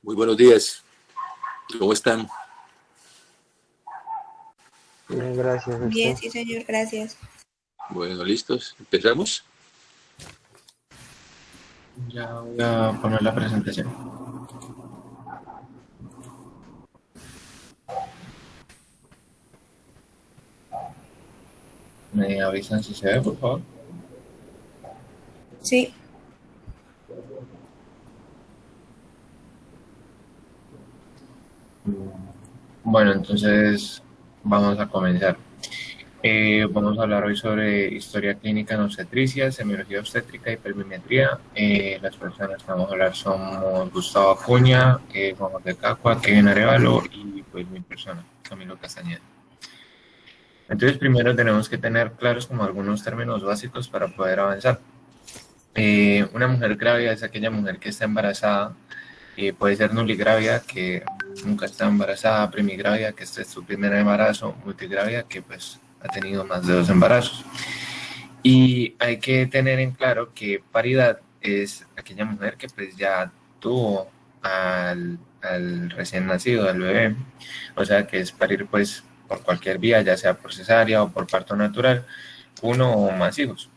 Muy buenos días. ¿Cómo están? Bien, gracias. Bien, ¿Usted? sí, señor, gracias. Bueno, listos. ¿Empezamos? Ya voy a poner la presentación. ¿Me avisan si se ve, por favor? Sí, Bueno, entonces vamos a comenzar. Vamos a hablar hoy sobre historia clínica en obstetricia, semiología obstétrica y pelvimetría. Las personas que vamos a hablar somos Gustavo Acuña, Juan José Cacua, Kevin Arevalo y pues mi persona, Camilo Castañeda. Entonces primero tenemos que tener claros como algunos términos básicos para poder avanzar. Una mujer grávida es aquella mujer que está embarazada, puede ser nuligrávida, que nunca está embarazada, primigravida, que este es su primer embarazo, multigrávida, que pues ha tenido más de 2 embarazos. Y hay que tener en claro que paridad es aquella mujer que pues ya tuvo al recién nacido, al bebé, o sea que es parir pues por cualquier vía, ya sea por cesárea o por parto natural, uno o más hijos.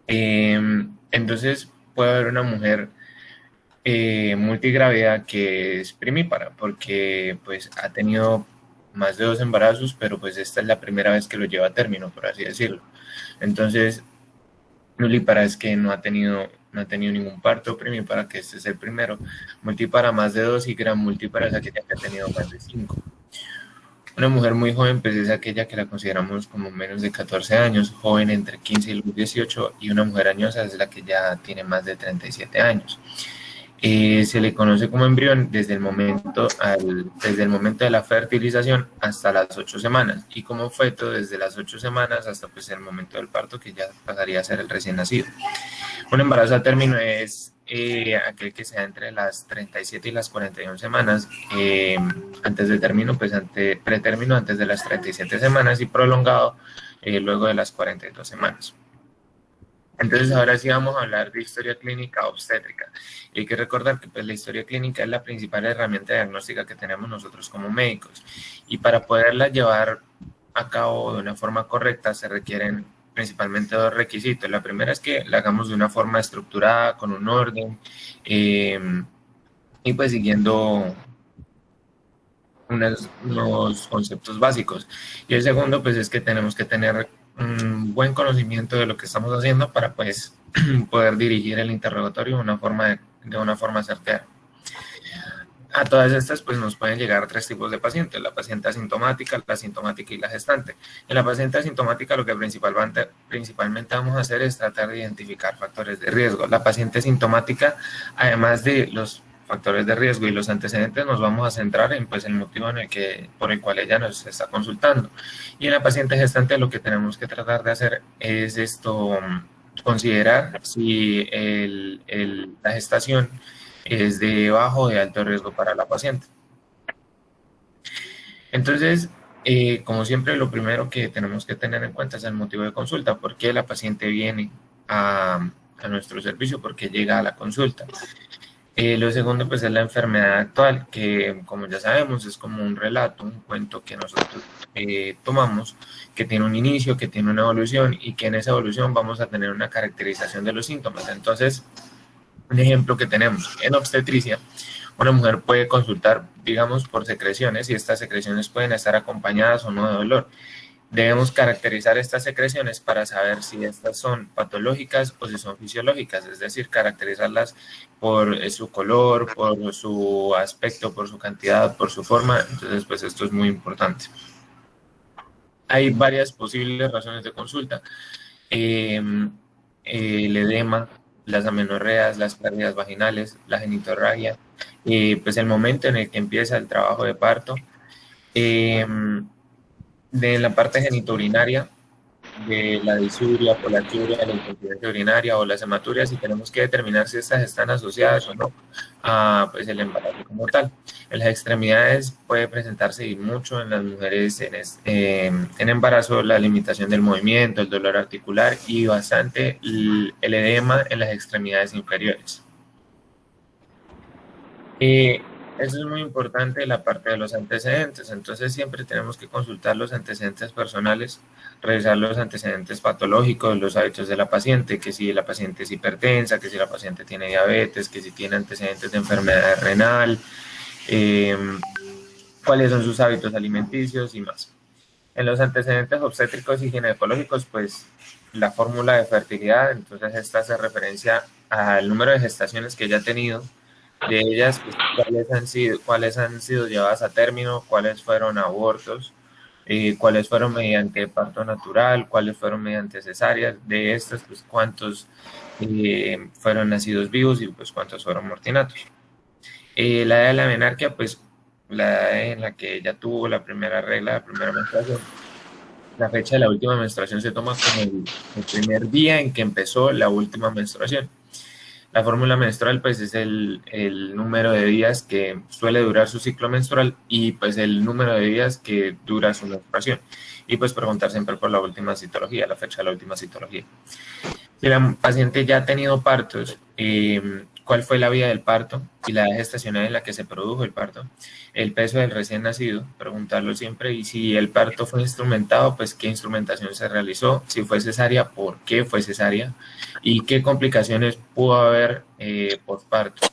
Entonces puede haber una mujer multigravidad que es primípara porque pues ha tenido más de 2 embarazos, pero pues esta es la primera vez que lo lleva a término, por así decirlo. Entonces, nulípara es que no ha tenido ningún parto, primípara que este es el primero, multípara más de 2 y gran multípara es aquella que ha tenido más de 5. Una mujer muy joven pues es aquella que la consideramos como menos de 14 años, joven entre 15 y los 18, y una mujer añosa es la que ya tiene más de 37 años. Se le conoce como embrión desde el momento de la fertilización hasta las 8 semanas y como feto desde las 8 semanas hasta pues el momento del parto, que ya pasaría a ser el recién nacido. Un embarazo a término es aquel que se da entre las 37 y las 41 semanas, antes de término, pues pretérmino antes de las 37 semanas y prolongado luego de las 42 semanas. Entonces ahora sí vamos a hablar de historia clínica obstétrica. Y hay que recordar que pues, la historia clínica es la principal herramienta diagnóstica que tenemos nosotros como médicos. Y para poderla llevar a cabo de una forma correcta se requieren principalmente 2 requisitos. La primera es que la hagamos de una forma estructurada, con un orden, y pues siguiendo unos conceptos básicos. Y el segundo pues es que tenemos que tener un buen conocimiento de lo que estamos haciendo para pues poder dirigir el interrogatorio de una forma certera. A todas estas pues nos pueden llegar 3 tipos de pacientes: la paciente asintomática, la asintomática y la gestante. En la paciente asintomática lo que principalmente vamos a hacer es tratar de identificar factores de riesgo. La paciente asintomática, además de los factores de riesgo y los antecedentes, nos vamos a centrar en pues el motivo por el cual ella nos está consultando. Y en la paciente gestante lo que tenemos que tratar de hacer es considerar si la gestación es de bajo o de alto riesgo para la paciente. Entonces, como siempre, lo primero que tenemos que tener en cuenta es el motivo de consulta. ¿Por qué la paciente viene a nuestro servicio? ¿Por qué llega a la consulta? Lo segundo pues es la enfermedad actual, que como ya sabemos es como un relato, un cuento que nosotros tomamos, que tiene un inicio, que tiene una evolución y que en esa evolución vamos a tener una caracterización de los síntomas. Entonces, un ejemplo que tenemos en obstetricia, una mujer puede consultar, digamos, por secreciones, y estas secreciones pueden estar acompañadas o no de dolor. Debemos caracterizar estas secreciones para saber si estas son patológicas o si son fisiológicas, es decir, caracterizarlas por su color, por su aspecto, por su cantidad, por su forma. Entonces, pues esto es muy importante. Hay varias posibles razones de consulta: el edema, las amenorreas, las pérdidas vaginales, la genitorragia, pues el momento en el que empieza el trabajo de parto, de la parte genitourinaria, de la disuria, polachuria, la incontinencia urinaria o las hematurias, y tenemos que determinar si estas están asociadas o no a pues, el embarazo como tal. En las extremidades puede presentarse, y mucho en las mujeres en embarazo, la limitación del movimiento, el dolor articular y bastante el edema en las extremidades inferiores. Eso es muy importante, la parte de los antecedentes. Entonces siempre tenemos que consultar los antecedentes personales, revisar los antecedentes patológicos, los hábitos de la paciente, que si la paciente es hipertensa, que si la paciente tiene diabetes, que si tiene antecedentes de enfermedad renal, eh, cuáles son sus hábitos alimenticios y más. En los antecedentes obstétricos y ginecológicos, pues la fórmula de fertilidad, entonces esta hace referencia al número de gestaciones que ella ha tenido, de ellas, pues, cuáles han sido llevadas a término, cuáles fueron abortos, cuáles fueron mediante parto natural, cuáles fueron mediante cesáreas, de estas, pues cuántos fueron nacidos vivos y pues cuántos fueron mortinatos. La edad de la menarquia, pues la edad en la que ella tuvo la primera regla, la primera menstruación. La fecha de la última menstruación se toma como el primer día en que empezó la última menstruación. La fórmula menstrual pues es el número de días que suele durar su ciclo menstrual y pues el número de días que dura su menstruación. Y pues preguntar siempre por la última citología, la fecha de la última citología. Si la paciente ya ha tenido partos, cuál fue la vía del parto y la edad gestacional en la que se produjo el parto, el peso del recién nacido, preguntarlo siempre, y si el parto fue instrumentado, pues qué instrumentación se realizó, si fue cesárea, por qué fue cesárea y qué complicaciones pudo haber postparto.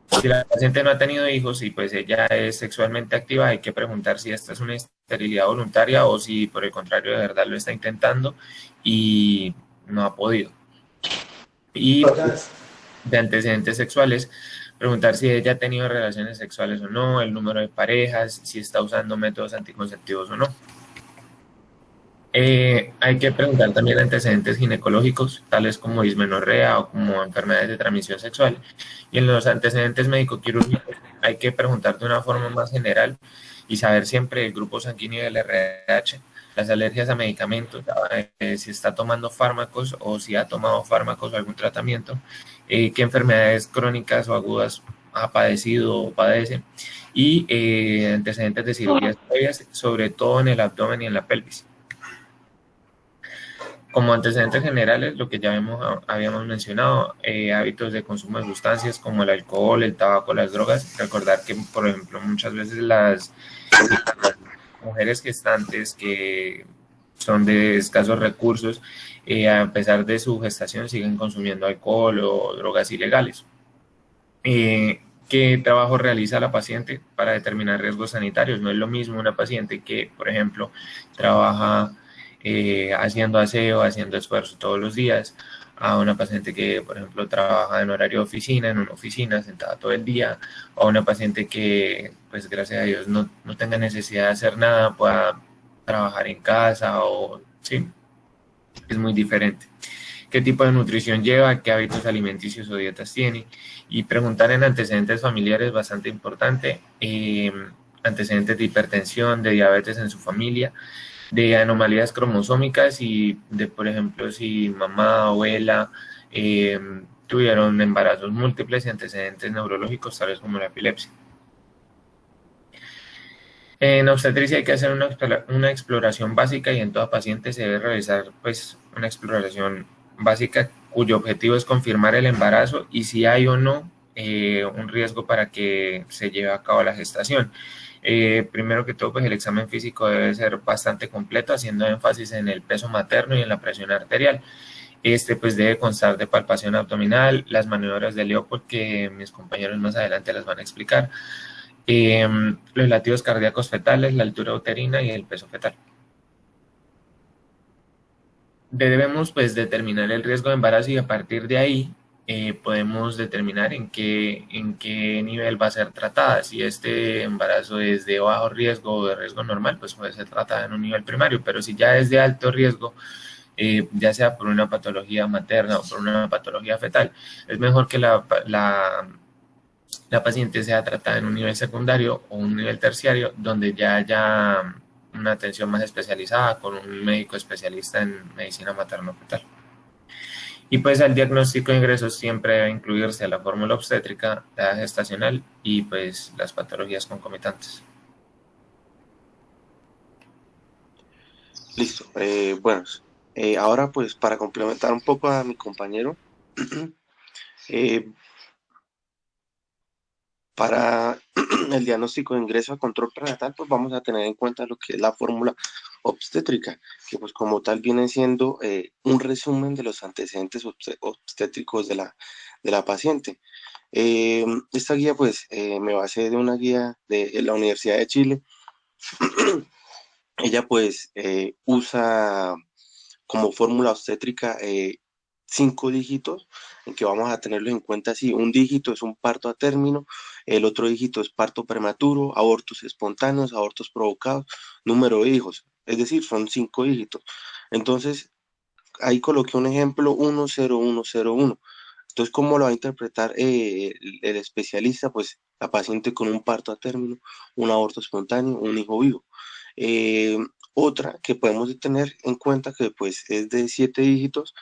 Si la paciente no ha tenido hijos y pues ella es sexualmente activa, hay que preguntar si esta es una esterilidad voluntaria o si por el contrario de verdad lo está intentando y no ha podido. Y de antecedentes sexuales, preguntar si ella ha tenido relaciones sexuales o no, el número de parejas, si está usando métodos anticonceptivos o no. Hay que preguntar también antecedentes ginecológicos, tales como dismenorrea o como enfermedades de transmisión sexual. Y en los antecedentes médico-quirúrgicos hay que preguntar de una forma más general y saber siempre el grupo sanguíneo del RH, las alergias a medicamentos, si está tomando fármacos o si ha tomado fármacos o algún tratamiento, qué enfermedades crónicas o agudas ha padecido o padece, y antecedentes de cirugías previas, sobre todo en el abdomen y en la pelvis. Como antecedentes generales, lo que ya habíamos mencionado, hábitos de consumo de sustancias como el alcohol, el tabaco, las drogas. Recordar que, por ejemplo, muchas veces las mujeres gestantes que son de escasos recursos, a pesar de su gestación, siguen consumiendo alcohol o drogas ilegales. ¿Qué trabajo realiza la paciente para determinar riesgos sanitarios? No es lo mismo una paciente que, por ejemplo, trabaja haciendo aseo, haciendo esfuerzo todos los días, a una paciente que, por ejemplo, trabaja en horario de oficina, en una oficina, sentada todo el día, o a una paciente que, pues gracias a Dios, no tenga necesidad de hacer nada, pueda trabajar en casa o, sí, es muy diferente. ¿Qué tipo de nutrición lleva? ¿Qué hábitos alimenticios o dietas tiene? Y preguntar en antecedentes familiares es bastante importante, antecedentes de hipertensión, de diabetes en su familia, de anomalías cromosómicas y de, por ejemplo, si mamá, abuela tuvieron embarazos múltiples y antecedentes neurológicos, tales como la epilepsia. En obstetricia hay que hacer una exploración básica y en toda paciente se debe realizar pues una exploración básica cuyo objetivo es confirmar el embarazo y si hay o no un riesgo para que se lleve a cabo la gestación. Primero que todo, pues el examen físico debe ser bastante completo, haciendo énfasis en el peso materno y en la presión arterial. Este pues debe constar de palpación abdominal, las maniobras de Leopold que mis compañeros más adelante las van a explicar, los latidos cardíacos fetales, la altura uterina y el peso fetal. Debemos pues determinar el riesgo de embarazo y a partir de ahí podemos determinar en qué nivel va a ser tratada. Si este embarazo es de bajo riesgo o de riesgo normal, pues puede ser tratada en un nivel primario, pero si ya es de alto riesgo, ya sea por una patología materna o por una patología fetal, es mejor que la paciente sea tratada en un nivel secundario o un nivel terciario, donde ya haya una atención más especializada con un médico especialista en medicina materno-fetal. Y pues al diagnóstico de ingresos siempre debe incluirse la fórmula obstétrica, la edad gestacional y pues las patologías concomitantes. Listo. Bueno, ahora pues para complementar un poco a mi compañero, para el diagnóstico de ingreso a control prenatal, pues vamos a tener en cuenta lo que es la fórmula obstétrica, que pues como tal viene siendo un resumen de los antecedentes obstétricos de la paciente. Esta guía pues me basé de una guía de la Universidad de Chile. Ella pues usa como fórmula obstétrica 5 dígitos, en que vamos a tenerlo en cuenta así: un dígito es un parto a término, el otro dígito es parto prematuro, abortos espontáneos, abortos provocados, número de hijos, es decir, son 5 dígitos. Entonces, ahí coloqué un ejemplo: 10101. Entonces, ¿cómo lo va a interpretar el especialista? Pues la paciente con un parto a término, un aborto espontáneo, un hijo vivo. Eh, Otra que podemos tener en cuenta, que pues es de 7 dígitos.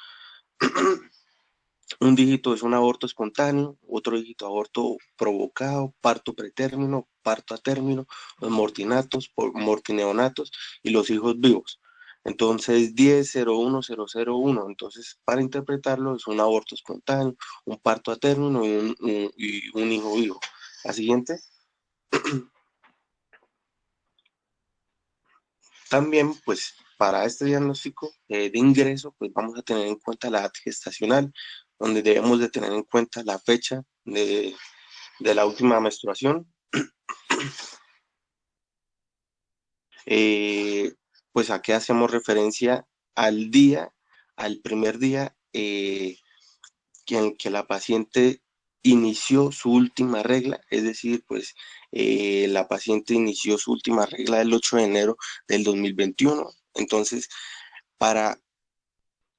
Un dígito es un aborto espontáneo, otro dígito aborto provocado, parto pretérmino, parto a término, los mortinatos, mortineonatos y los hijos vivos. Entonces, 10-01-001. Entonces, para interpretarlo, es un aborto espontáneo, un parto a término y un hijo vivo. La siguiente. También, pues, para este diagnóstico de ingreso, pues vamos a tener en cuenta la edad gestacional, donde debemos de tener en cuenta la fecha de la última menstruación. Pues aquí hacemos referencia al día, al primer día en que la paciente inició su última regla, es decir, pues la paciente inició su última regla el 8 de enero del 2021. Entonces, para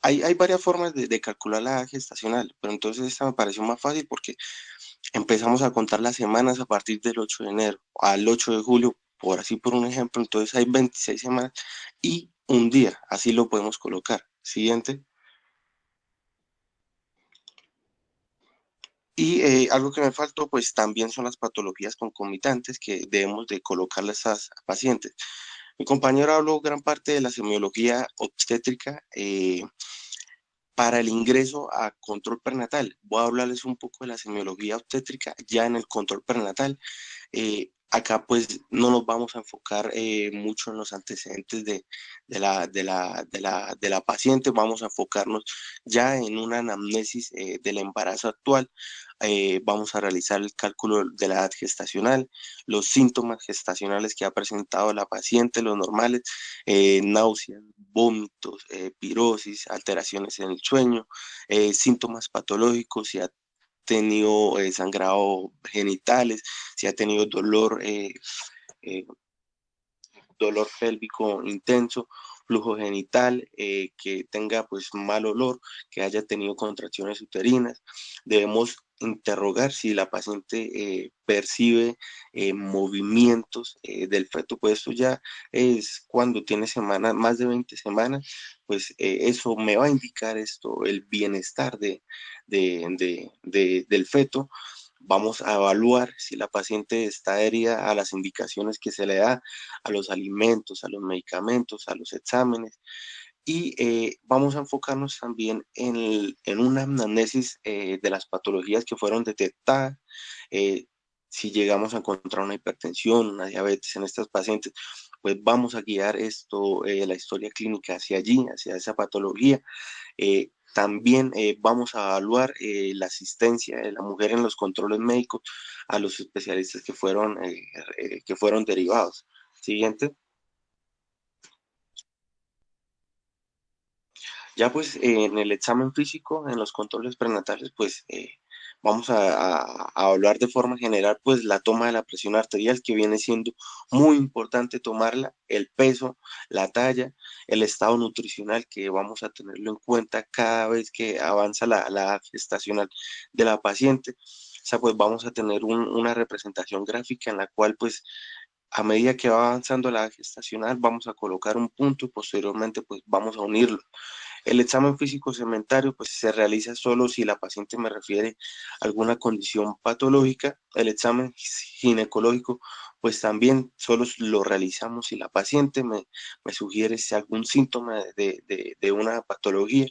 hay varias formas de calcular la edad gestacional, pero entonces esta me pareció más fácil porque empezamos a contar las semanas a partir del 8 de enero al 8 de julio, por así por un ejemplo. Entonces hay 26 semanas y un día, así lo podemos colocar. Siguiente. Y algo que me faltó, pues también son las patologías concomitantes que debemos de colocarle a estas pacientes. Mi compañero habló gran parte de la semiología obstétrica para el ingreso a control prenatal. Voy a hablarles un poco de la semiología obstétrica ya en el control prenatal. Acá pues no nos vamos a enfocar mucho en los antecedentes de la paciente. Vamos a enfocarnos ya en una anamnesis del embarazo actual. Vamos a realizar el cálculo de la edad gestacional, los síntomas gestacionales que ha presentado la paciente, los normales: náuseas, vómitos, pirosis, alteraciones en el sueño, síntomas patológicos, si ha tenido sangrado genitales, si ha tenido eh, dolor pélvico intenso, flujo genital, que tenga pues mal olor, que haya tenido contracciones uterinas. Debemos interrogar si la paciente percibe movimientos del feto. Pues esto ya es cuando tiene semanas, más de 20 semanas, pues eso me va a indicar esto, el bienestar del feto. Vamos a evaluar si la paciente está adherida a las indicaciones que se le da, a los alimentos, a los medicamentos, a los exámenes. Y vamos a enfocarnos también en una anamnesis de las patologías que fueron detectadas. Si llegamos a encontrar una hipertensión, una diabetes en estas pacientes, pues vamos a guiar esto, la historia clínica hacia allí, hacia esa patología. También vamos a evaluar la asistencia de la mujer en los controles médicos a los especialistas que fueron derivados. Siguiente. Ya pues en el examen físico, en los controles prenatales, pues vamos a hablar de forma general pues la toma de la presión arterial, que viene siendo muy importante tomarla, el peso, la talla, el estado nutricional, que vamos a tenerlo en cuenta cada vez que avanza la edad gestacional de la paciente. O sea, pues vamos a tener una representación gráfica en la cual pues a medida que va avanzando la edad gestacional vamos a colocar un punto y posteriormente pues vamos a unirlo. El examen físico segmentario pues se realiza solo si la paciente me refiere a alguna condición patológica. El examen ginecológico pues también solo lo realizamos si la paciente me sugiere si algún síntoma de una patología.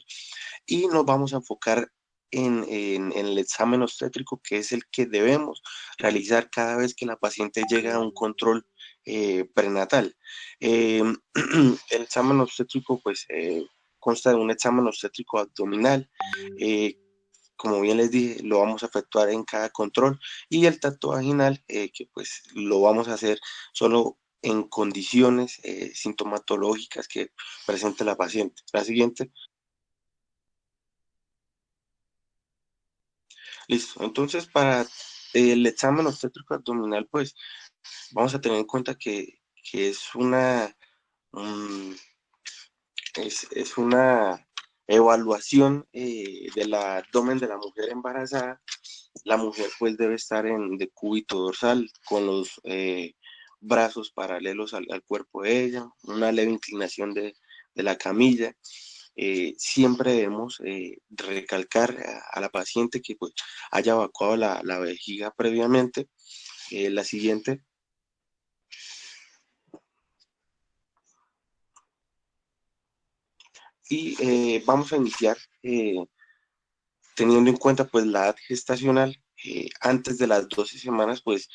Y nos vamos a enfocar en el examen obstétrico, que es el que debemos realizar cada vez que la paciente llega a un control prenatal. El examen obstétrico pues consta de un examen obstétrico abdominal, como bien les dije, lo vamos a efectuar en cada control, y el tacto vaginal, que pues lo vamos a hacer solo en condiciones sintomatológicas que presente la paciente. La siguiente. Listo. Entonces, para el examen obstétrico abdominal, pues vamos a tener en cuenta que es es una evaluación del abdomen de la mujer embarazada. La mujer pues debe estar en decúbito dorsal con los brazos paralelos al cuerpo de ella, una leve inclinación de la camilla. Siempre debemos recalcar a la paciente que pues haya evacuado la vejiga previamente. La siguiente. Y vamos a iniciar teniendo en cuenta pues la edad gestacional. Antes de las 12 semanas pues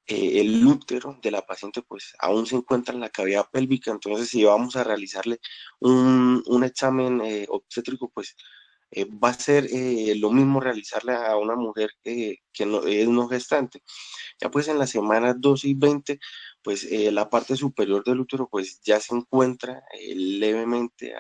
el útero de la paciente pues aún se encuentra en la cavidad pélvica. Entonces si vamos a realizarle un examen obstétrico, pues va a ser lo mismo realizarle a una mujer que no, es no gestante. Ya pues en las semanas 12 y 20, pues la parte superior del útero pues ya se encuentra levemente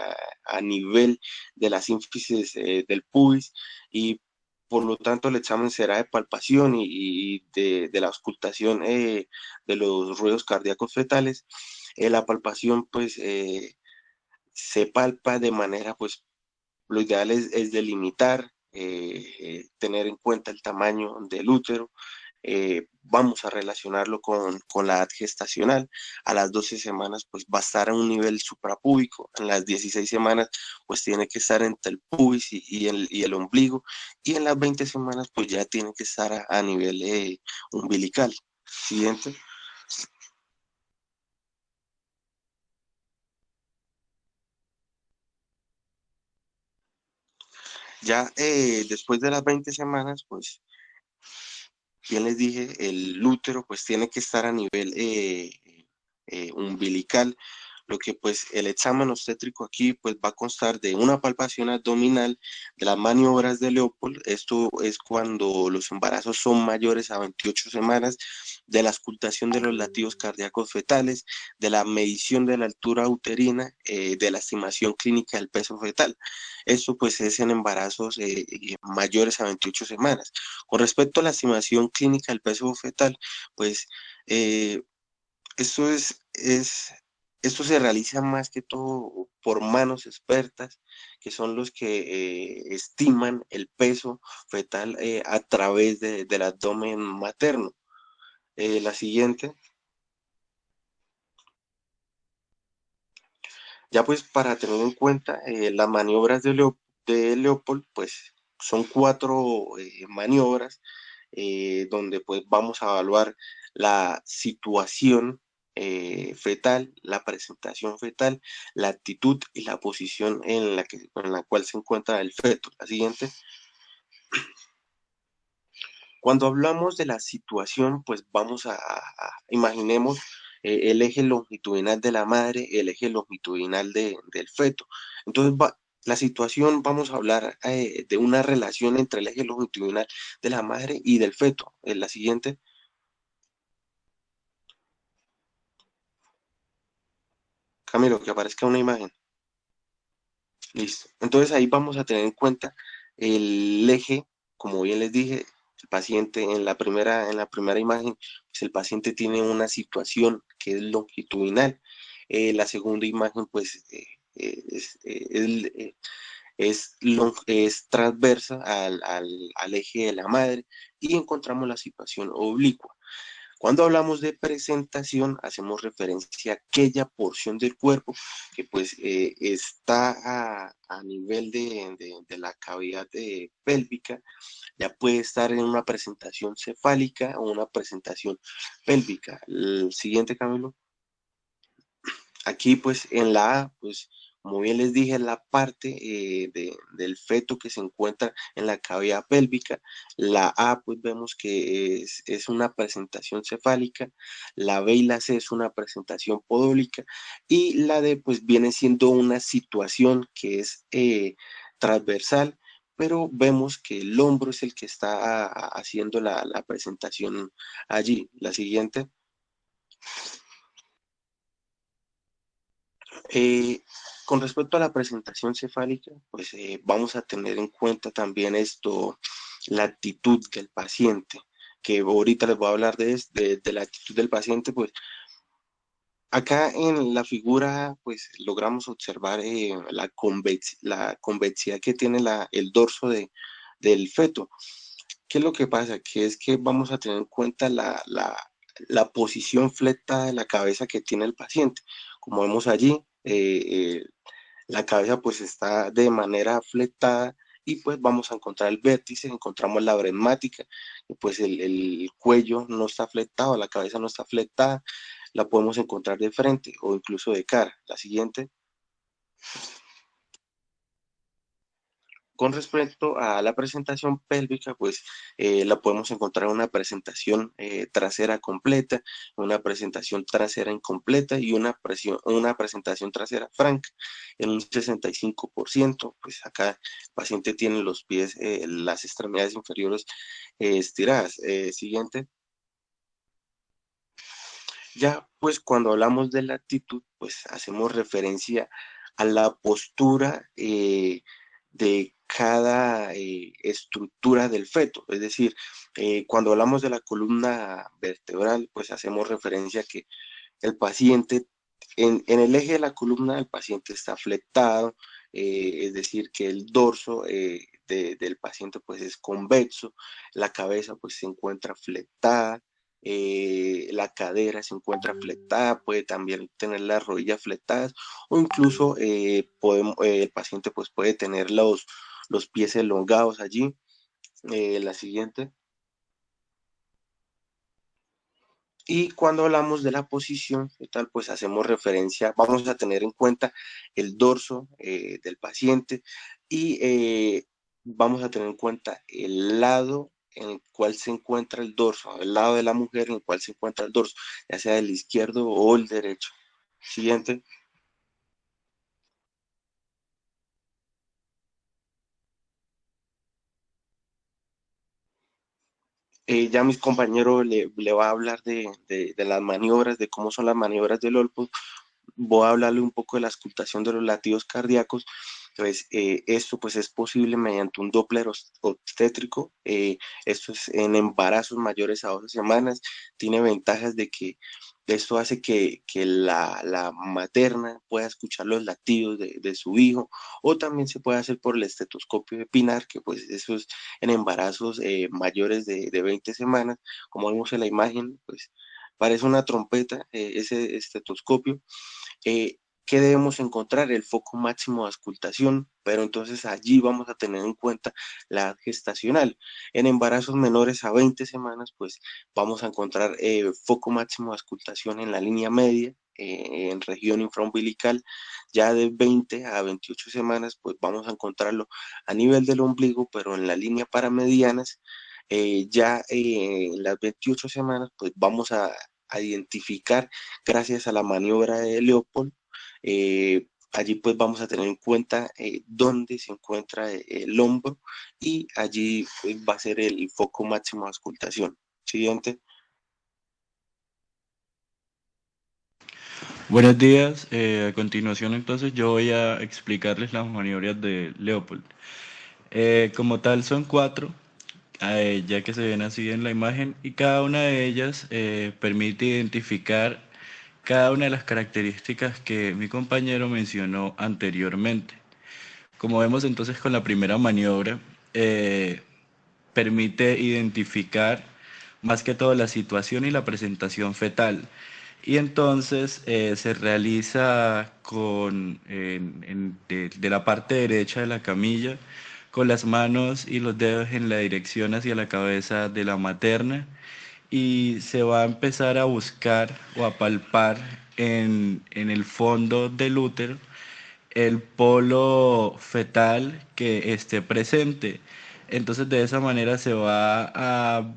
a nivel de la sínfisis del pubis, y por lo tanto el examen será de palpación y de la auscultación de los ruidos cardíacos fetales. La palpación pues se palpa de manera pues lo ideal es delimitar, tener en cuenta el tamaño del útero. Vamos a relacionarlo con la edad gestacional. A las 12 semanas pues va a estar a un nivel suprapúbico, en las 16 semanas pues tiene que estar entre el pubis y el ombligo, y en las 20 semanas pues ya tiene que estar a nivel umbilical. Siguiente. Ya después de las 20 semanas pues bien les dije, el útero pues tiene que estar a nivel umbilical, lo que pues el examen obstétrico aquí pues va a constar de una palpación abdominal, de las maniobras de Leopold. Esto es cuando los embarazos son mayores a 28 semanas, de la auscultación de los latidos cardíacos fetales, de la medición de la altura uterina, de la estimación clínica del peso fetal. Esto pues es en embarazos mayores a 28 semanas. Con respecto a la estimación clínica del peso fetal, pues eh, esto esto se realiza más que todo por manos expertas, que son los que estiman el peso fetal a través del abdomen materno. La siguiente. Ya pues para tener en cuenta las maniobras de Leopold, pues son 4 maniobras donde pues vamos a evaluar la situación fetal, la presentación fetal, la actitud y la posición en la cual se encuentra el feto. La siguiente. Cuando hablamos de la situación, pues vamos imaginemos el eje longitudinal de la madre, el eje longitudinal del feto. Entonces, la situación, vamos a hablar de una relación entre el eje longitudinal de la madre y del feto. En la siguiente. Camilo, que aparezca una imagen. Listo. Entonces ahí vamos a tener en cuenta el eje, como bien les dije, el paciente en la primera imagen, pues el paciente tiene una situación que es longitudinal. La segunda imagen, pues, es transversa al eje de la madre, y encontramos la situación oblicua. Cuando hablamos de presentación, hacemos referencia a aquella porción del cuerpo que pues está a nivel de la cavidad pélvica. Ya puede estar en una presentación cefálica o una presentación pélvica. El siguiente, Camilo. Aquí pues en la A, pues Como bien les dije, la parte del feto que se encuentra en la cavidad pélvica. La A, pues vemos que es una presentación cefálica, la B y la C es una presentación podólica, y la D, pues viene siendo una situación que es transversal, pero vemos que el hombro es el que está haciendo la presentación allí. La siguiente. Con respecto a la presentación cefálica, pues vamos a tener en cuenta también esto, la actitud del paciente, que ahorita les voy a hablar de la actitud del paciente. Pues acá en la figura pues logramos observar la convexidad que tiene el dorso del feto. ¿Qué es lo que pasa? Que es que vamos a tener en cuenta la posición fletada de la cabeza que tiene el paciente. Como vemos allí, la cabeza pues está de manera fletada, y pues vamos a encontrar el vértice, encontramos la bresmática, y pues el cuello no está fletado, la cabeza no está fletada, la podemos encontrar de frente o incluso de cara. La siguiente. Con respecto a la presentación pélvica, pues la podemos encontrar en una presentación trasera completa, una presentación trasera incompleta y una presentación trasera franca en un 65%. Pues acá el paciente tiene los pies, las extremidades inferiores estiradas. Siguiente. Ya, pues cuando hablamos de la actitud, pues hacemos referencia a la postura de cada estructura del feto. Es decir, cuando hablamos de la columna vertebral, pues hacemos referencia a que el paciente, en el eje de la columna, el paciente está fletado, es decir, que el dorso del paciente pues es convexo, la cabeza pues se encuentra fletada, la cadera se encuentra fletada, puede también tener las rodillas fletadas, o incluso el paciente pues puede tener los pies elongados allí. La siguiente. Y cuando hablamos de la posición fetal, pues hacemos referencia, vamos a tener en cuenta el dorso del paciente, y vamos a tener en cuenta el lado en el cual se encuentra el dorso, el lado de la mujer en el cual se encuentra el dorso, ya sea el izquierdo o el derecho. Siguiente. Ya mis compañeros le va a hablar de las maniobras, de cómo son las maniobras del Olpus. Voy a hablarle un poco de la auscultación de los latidos cardíacos. Entonces, esto pues es posible mediante un Doppler obstétrico. Esto es en embarazos mayores a 12 semanas. Tiene ventajas de que esto hace que la materna pueda escuchar los latidos de su hijo, o también se puede hacer por el estetoscopio de Pinar, que pues eso es en embarazos mayores de 20 semanas. Como vemos en la imagen, pues parece una trompeta ese estetoscopio. ¿Qué debemos encontrar? El foco máximo de auscultación, pero entonces allí vamos a tener en cuenta la edad gestacional. En embarazos menores a 20 semanas, pues vamos a encontrar foco máximo de auscultación en la línea media, en región infraumbilical. Ya de 20 a 28 semanas, pues vamos a encontrarlo a nivel del ombligo, pero en la línea paramedianas. Ya en las 28 semanas, pues vamos a identificar, gracias a la maniobra de Leopold, allí pues vamos a tener en cuenta dónde se encuentra el hombro, y allí pues, va a ser el foco máximo de auscultación. Siguiente. Buenos días. A continuación, entonces, yo voy a explicarles las maniobras de Leopold. Como tal, son cuatro, ya que se ven así en la imagen, y cada una de ellas permite identificar cada una de las características que mi compañero mencionó anteriormente. Como vemos entonces con la primera maniobra, permite identificar más que todo la situación y la presentación fetal. Y entonces se realiza de la parte derecha de la camilla, con las manos y los dedos en la dirección hacia la cabeza de la materna, y se va a empezar a buscar o a palpar en el fondo del útero el polo fetal que esté presente. Entonces de esa manera se va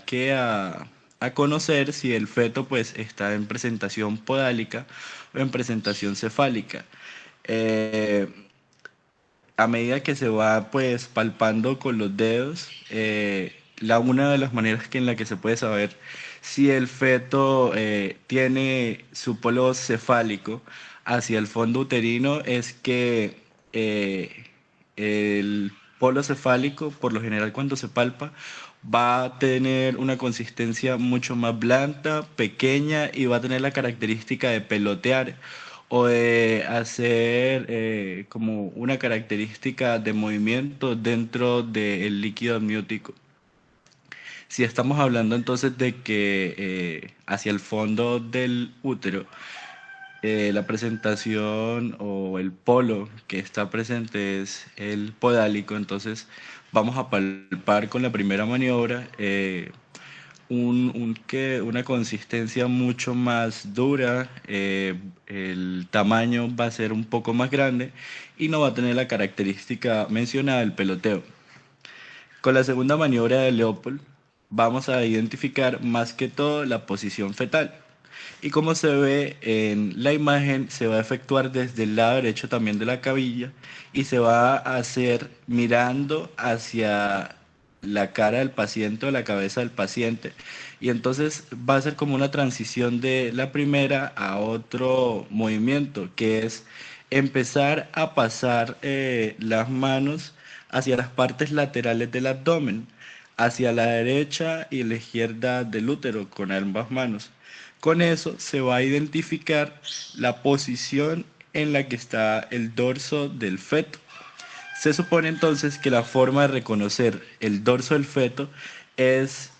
¿qué? A conocer si el feto pues está en presentación podálica o en presentación cefálica. Eh, a medida que se va pues palpando con los dedos, una de las maneras en la que se puede saber si el feto tiene su polo cefálico hacia el fondo uterino es que el polo cefálico, por lo general cuando se palpa, va a tener una consistencia mucho más blanda, pequeña y va a tener la característica de pelotear o de hacer como una característica de movimiento dentro del líquido amniótico. Si estamos hablando entonces de que hacia el fondo del útero, la presentación o el polo que está presente es el podálico, entonces vamos a palpar con la primera maniobra una consistencia mucho más dura, el tamaño va a ser un poco más grande y no va a tener la característica mencionada del peloteo. Con la segunda maniobra de Leopold vamos a identificar más que todo la posición fetal. Y como se ve en la imagen, se va a efectuar desde el lado derecho también de la cabilla y se va a hacer mirando hacia la cara del paciente o la cabeza del paciente. Y entonces va a ser como una transición de la primera a otro movimiento, que es empezar a pasar las manos hacia las partes laterales del abdomen, hacia la derecha y la izquierda del útero con ambas manos. Con eso se va a identificar la posición en la que está el dorso del feto. Se supone entonces que la forma de reconocer el dorso del feto es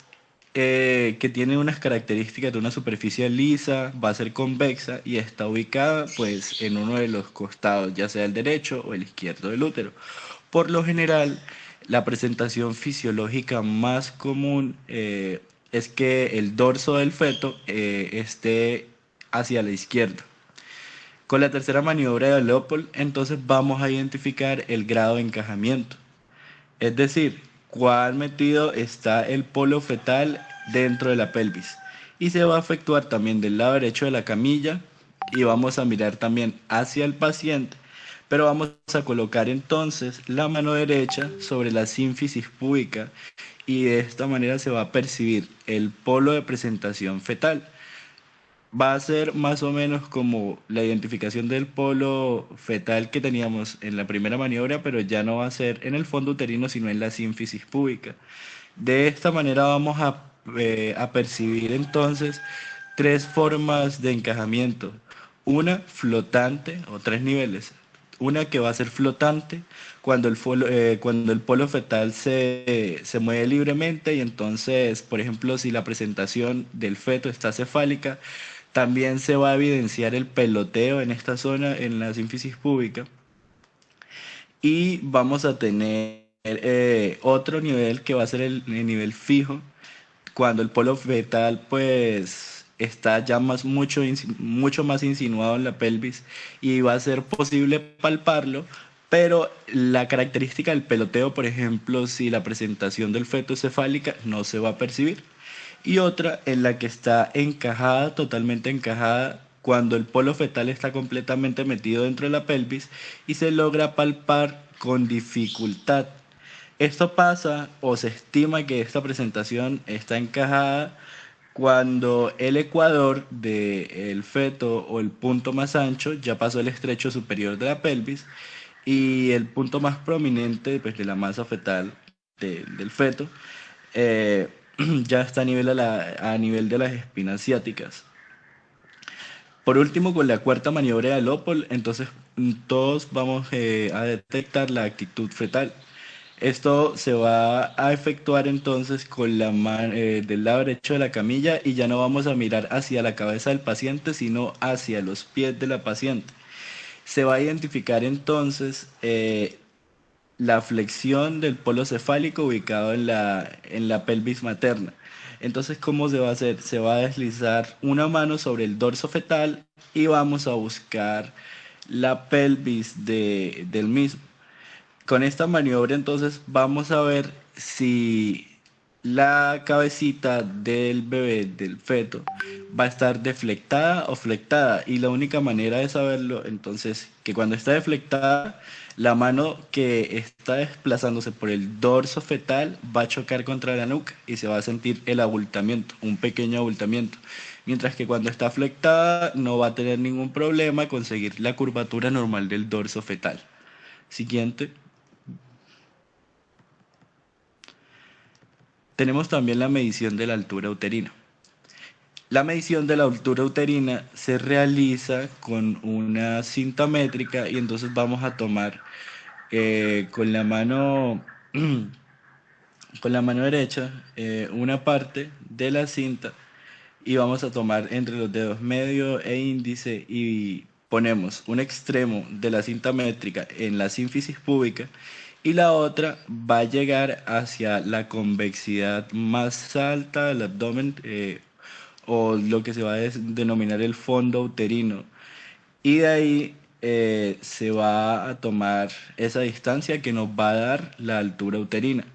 que tiene unas características de una superficie lisa, va a ser convexa y está ubicada pues en uno de los costados, ya sea el derecho o el izquierdo del útero. Por lo general, la presentación fisiológica más común es que el dorso del feto esté hacia la izquierda. Con la tercera maniobra de Leopold, entonces vamos a identificar el grado de encajamiento. Es decir, cuán metido está el polo fetal dentro de la pelvis. Y se va a efectuar también del lado derecho de la camilla y vamos a mirar también hacia el paciente. Pero vamos a colocar entonces la mano derecha sobre la sínfisis púbica y de esta manera se va a percibir el polo de presentación fetal. Va a ser más o menos como la identificación del polo fetal que teníamos en la primera maniobra, pero ya no va a ser en el fondo uterino, sino en la sínfisis púbica. De esta manera vamos a percibir entonces tres formas de encajamiento. Una flotante o tres niveles. Una que va a ser flotante cuando el polo fetal se mueve libremente y entonces, por ejemplo, si la presentación del feto está cefálica, también se va a evidenciar el peloteo en esta zona, en la sínfisis púbica. Y vamos a tener otro nivel que va a ser el nivel fijo, cuando el polo fetal pues está ya mucho más insinuado en la pelvis y va a ser posible palparlo, pero la característica del peloteo, por ejemplo, si la presentación del feto es cefálica, no se va a percibir. Y otra en la que está encajada, totalmente encajada, cuando el polo fetal está completamente metido dentro de la pelvis y se logra palpar con dificultad. Esto pasa o se estima que esta presentación está encajada cuando el ecuador del feto o el punto más ancho ya pasó el estrecho superior de la pelvis y el punto más prominente pues, de la masa fetal del feto ya está a nivel de las espinas ciáticas. Por último, con la cuarta maniobra de Leopold, entonces todos vamos a detectar la actitud fetal. Esto se va a efectuar entonces con la mano del lado derecho de la camilla y ya no vamos a mirar hacia la cabeza del paciente, sino hacia los pies de la paciente. Se va a identificar entonces la flexión del polo cefálico ubicado en la pelvis materna. Entonces, ¿cómo se va a hacer? Se va a deslizar una mano sobre el dorso fetal y vamos a buscar la pelvis del mismo. Con esta maniobra entonces vamos a ver si la cabecita del bebé, del feto, va a estar deflectada o flectada. Y la única manera de saberlo entonces que cuando está deflectada, la mano que está desplazándose por el dorso fetal va a chocar contra la nuca y se va a sentir el abultamiento, un pequeño abultamiento. Mientras que cuando está flectada no va a tener ningún problema con seguir la curvatura normal del dorso fetal. Siguiente. Tenemos también la medición de la altura uterina. La medición de la altura uterina se realiza con una cinta métrica y entonces vamos a tomar con la mano con la mano derecha una parte de la cinta y vamos a tomar entre los dedos medio e índice y ponemos un extremo de la cinta métrica en la sínfisis púbica y la otra va a llegar hacia la convexidad más alta del abdomen o lo que se va a denominar el fondo uterino. Y de ahí se va a tomar esa distancia que nos va a dar la altura uterina.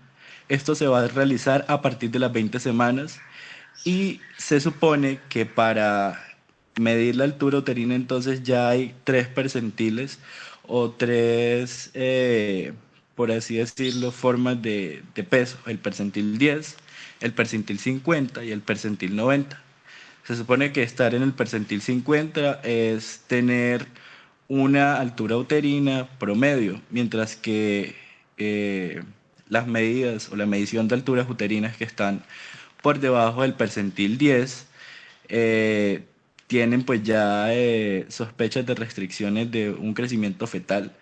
Esto se va a realizar a partir de las 20 semanas y se supone que para medir la altura uterina entonces ya hay 3 percentiles o 3, por así decirlo, formas de peso, el percentil 10, el percentil 50 y el percentil 90. Se supone que estar en el percentil 50 es tener una altura uterina promedio, mientras que las medidas o la medición de alturas uterinas que están por debajo del percentil 10 tienen pues ya sospechas de restricciones de un crecimiento fetal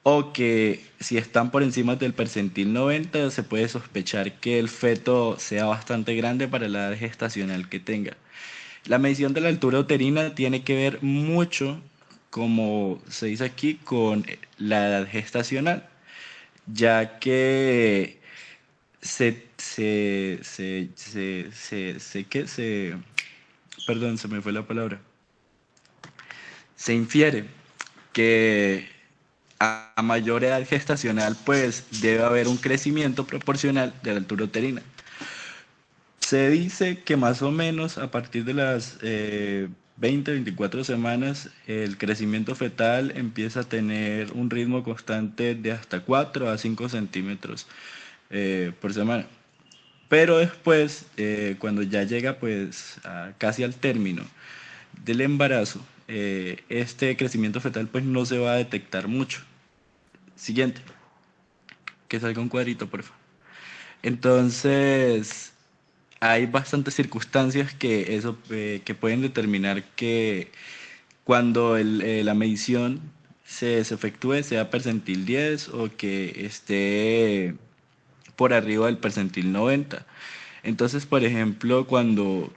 o que si están por encima del percentil 90 se puede sospechar que el feto sea bastante grande para la edad gestacional que tenga. La medición de la altura uterina tiene que ver mucho, como se dice aquí, con la edad gestacional, ya que perdón, se me fue la palabra. Se infiere que a mayor edad gestacional, pues debe haber un crecimiento proporcional de la altura uterina. Se dice que más o menos a partir de las 20-24 semanas el crecimiento fetal empieza a tener un ritmo constante de hasta 4 a 5 centímetros por semana. Pero después, cuando ya llega pues casi al término del embarazo, este crecimiento fetal pues no se va a detectar mucho. Siguiente. Que salga un cuadrito, por favor. Entonces, hay bastantes circunstancias que pueden determinar que cuando la medición se efectúe sea percentil 10 o que esté por arriba del percentil 90. Entonces, por ejemplo, cuando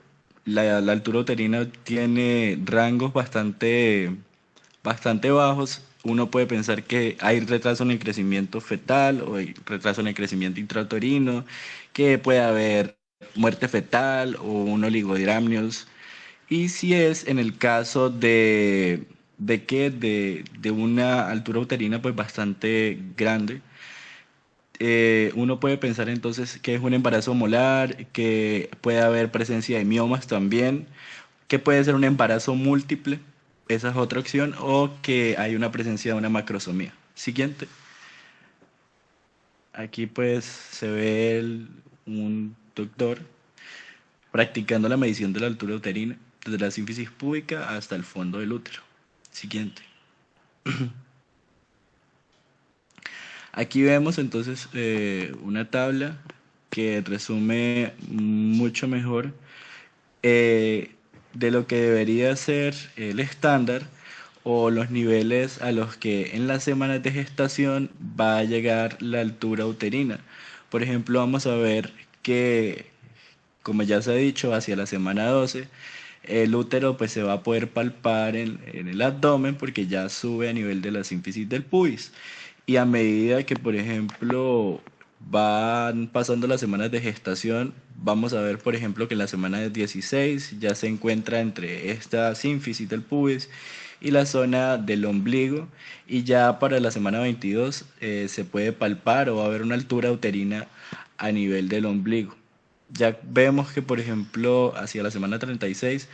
la altura uterina tiene rangos bastante bajos, uno puede pensar que hay retraso en el crecimiento fetal o hay retraso en el crecimiento intrauterino, que puede haber muerte fetal o un oligodramnios. Y si es en el caso de una altura uterina pues bastante grande, uno puede pensar entonces que es un embarazo molar, que puede haber presencia de miomas también, que puede ser un embarazo múltiple, esa es otra opción, o que hay una presencia de una macrosomía. Siguiente. Aquí pues se ve un doctor practicando la medición de la altura uterina desde la sínfisis púbica hasta el fondo del útero. Siguiente. Aquí vemos entonces una tabla que resume mucho mejor de lo que debería ser el estándar o los niveles a los que en las semanas de gestación va a llegar la altura uterina. Por ejemplo, vamos a ver que, como ya se ha dicho, hacia la semana 12, el útero pues se va a poder palpar en el abdomen porque ya sube a nivel de la sínfisis del pubis. Y a medida que, por ejemplo, van pasando las semanas de gestación, vamos a ver, por ejemplo, que en la semana 16 ya se encuentra entre esta sínfisis del pubis y la zona del ombligo. Y ya para la semana 22 se puede palpar o va a haber una altura uterina a nivel del ombligo. Ya vemos que, por ejemplo, hacia la semana 36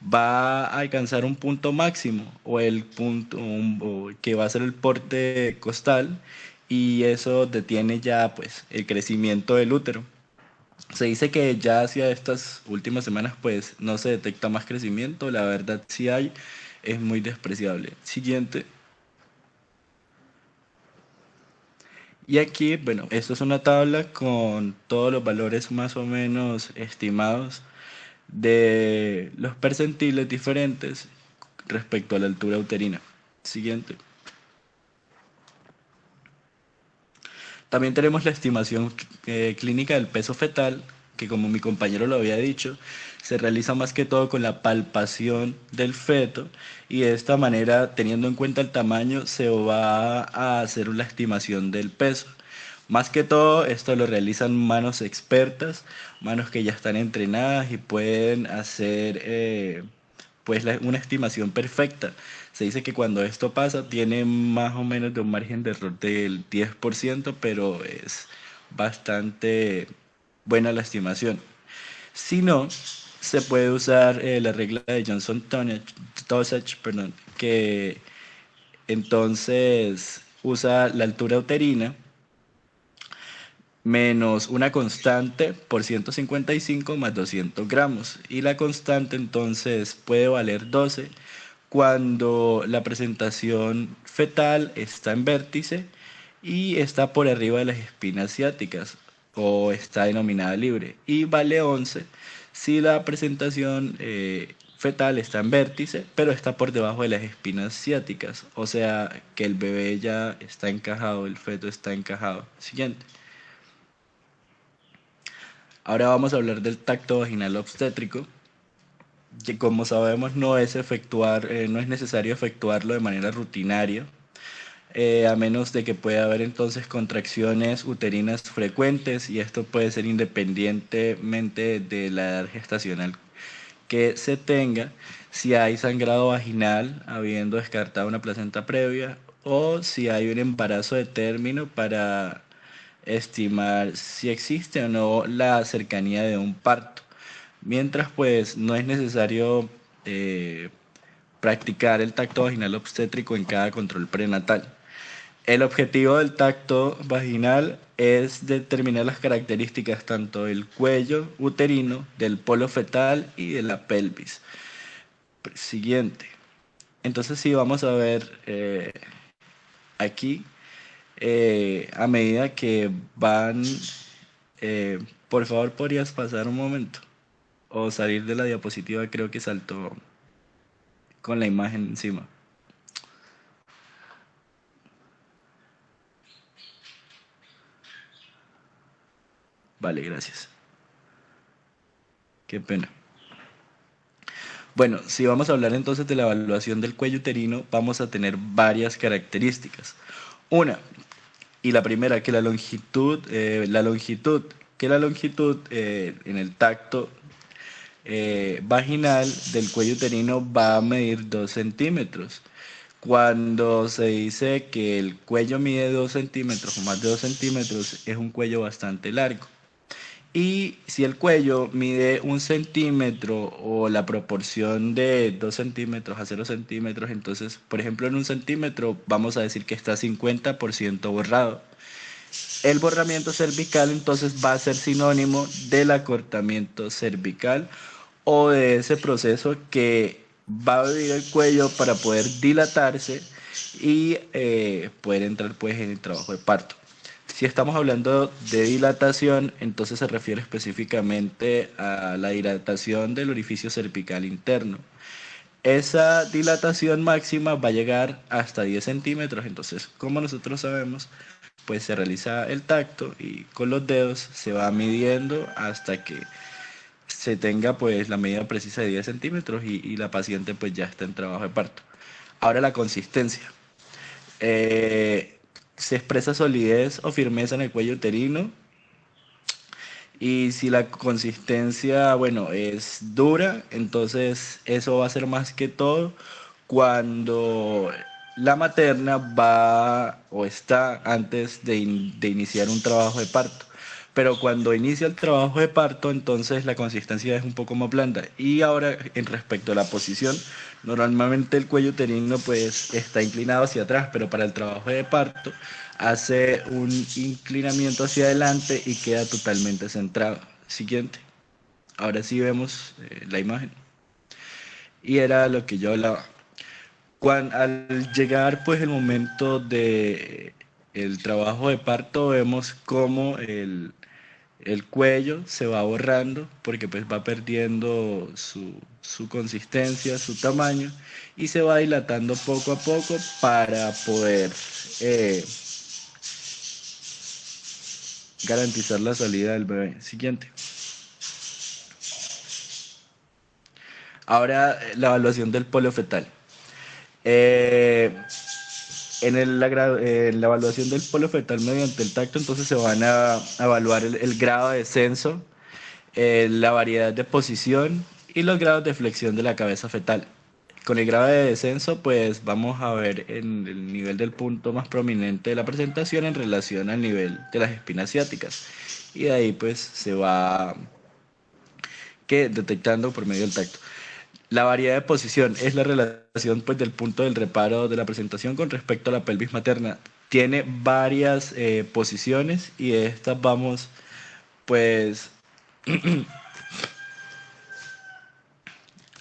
va a alcanzar un punto máximo o el punto o que va a ser el porte costal, y eso detiene ya pues el crecimiento del útero. Se dice que ya hacia estas últimas semanas pues no se detecta más crecimiento, la verdad sí hay, es muy despreciable. Siguiente. Y aquí, bueno, esto es una tabla con todos los valores más o menos estimados de los percentiles diferentes respecto a la altura uterina. Siguiente. También tenemos la estimación clínica del peso fetal, que como mi compañero lo había dicho, se realiza más que todo con la palpación del feto, y de esta manera, teniendo en cuenta el tamaño, se va a hacer una estimación del peso. Más que todo, esto lo realizan manos expertas, manos que ya están entrenadas y pueden hacer pues una estimación perfecta. Se dice que cuando esto pasa tiene más o menos de un margen de error del 10%, pero es bastante buena la estimación. Si no, se puede usar la regla de Johnson-Dosage, perdón, que entonces usa la altura uterina menos una constante por 155 más 200 gramos. Y la constante entonces puede valer 12 cuando la presentación fetal está en vértice y está por arriba de las espinas ciáticas o está denominada libre. Y vale 11 si la presentación fetal está en vértice, pero está por debajo de las espinas ciáticas. O sea que el bebé ya está encajado, el feto está encajado. Siguiente. Ahora vamos a hablar del tacto vaginal obstétrico, que como sabemos no es necesario efectuarlo de manera rutinaria, a menos de que pueda haber entonces contracciones uterinas frecuentes, y esto puede ser independientemente de la edad gestacional que se tenga, si hay sangrado vaginal habiendo descartado una placenta previa, o si hay un embarazo de término, para estimar si existe o no la cercanía de un parto. Mientras pues no es necesario practicar el tacto vaginal obstétrico en cada control prenatal. El objetivo del tacto vaginal es determinar las características tanto del cuello uterino, del polo fetal y de la pelvis. Siguiente. Entonces sí, vamos a ver aquí a medida que van... por favor, ¿podrías pasar un momento? O salir de la diapositiva, creo que saltó con la imagen encima. Vale, gracias. Qué pena. Bueno, si vamos a hablar entonces de la evaluación del cuello uterino, vamos a tener varias características. Una, y la primera, que la longitud en el tacto vaginal del cuello uterino va a medir 2 centímetros. Cuando se dice que el cuello mide 2 centímetros o más de 2 centímetros, es un cuello bastante largo. Y si el cuello mide 1 centímetro o la proporción de 2 centímetros a 0 centímetros, entonces, por ejemplo, en 1 centímetro vamos a decir que está 50% borrado. El borramiento cervical entonces va a ser sinónimo del acortamiento cervical o de ese proceso que va a vivir el cuello para poder dilatarse y poder entrar pues en el trabajo de parto. Si estamos hablando de dilatación, entonces se refiere específicamente a la dilatación del orificio cervical interno. Esa dilatación máxima va a llegar hasta 10 centímetros, entonces como nosotros sabemos, pues se realiza el tacto y con los dedos se va midiendo hasta que se tenga pues la medida precisa de 10 centímetros y la paciente pues ya está en trabajo de parto. Ahora la consistencia. Se expresa solidez o firmeza en el cuello uterino, y si la consistencia, bueno, es dura, entonces eso va a ser más que todo cuando la materna va o está antes de iniciar un trabajo de parto. Pero cuando inicia el trabajo de parto, entonces la consistencia es un poco más blanda. Y ahora, en respecto a la posición, normalmente el cuello uterino pues está inclinado hacia atrás, pero para el trabajo de parto hace un inclinamiento hacia adelante y queda totalmente centrado. Siguiente. Ahora sí vemos la imagen. Y era lo que yo hablaba. Al llegar pues el momento de el trabajo de parto, vemos cómo el cuello se va borrando porque pues va perdiendo su consistencia, su tamaño, y se va dilatando poco a poco para poder garantizar la salida del bebé. Siguiente. Ahora la evaluación del polo fetal. En la evaluación del polo fetal mediante el tacto, entonces se van a evaluar el grado de descenso, la variedad de posición y los grados de flexión de la cabeza fetal. Con el grado de descenso, pues vamos a ver en el nivel del punto más prominente de la presentación en relación al nivel de las espinas ciáticas. Y de ahí pues se va detectando por medio del tacto. La variedad de posición es la relación pues, del punto del reparo de la presentación con respecto a la pelvis materna. Tiene varias posiciones y de estas vamos pues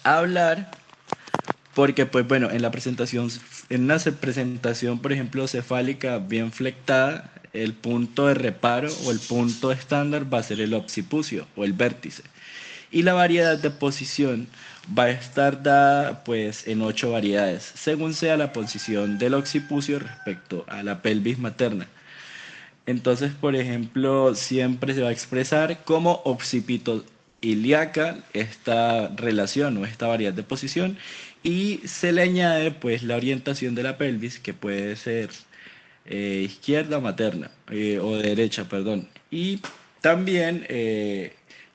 a hablar porque pues bueno, en una presentación por ejemplo cefálica bien flectada, el punto de reparo o el punto estándar va a ser el occipucio o el vértice. Y la variedad de posición va a estar dada pues en 8 variedades, según sea la posición del occipucio respecto a la pelvis materna. Entonces, por ejemplo, siempre se va a expresar como occipito ilíaca esta relación o esta variedad de posición, y se le añade pues la orientación de la pelvis, que puede ser izquierda materna o derecha, perdón. Y también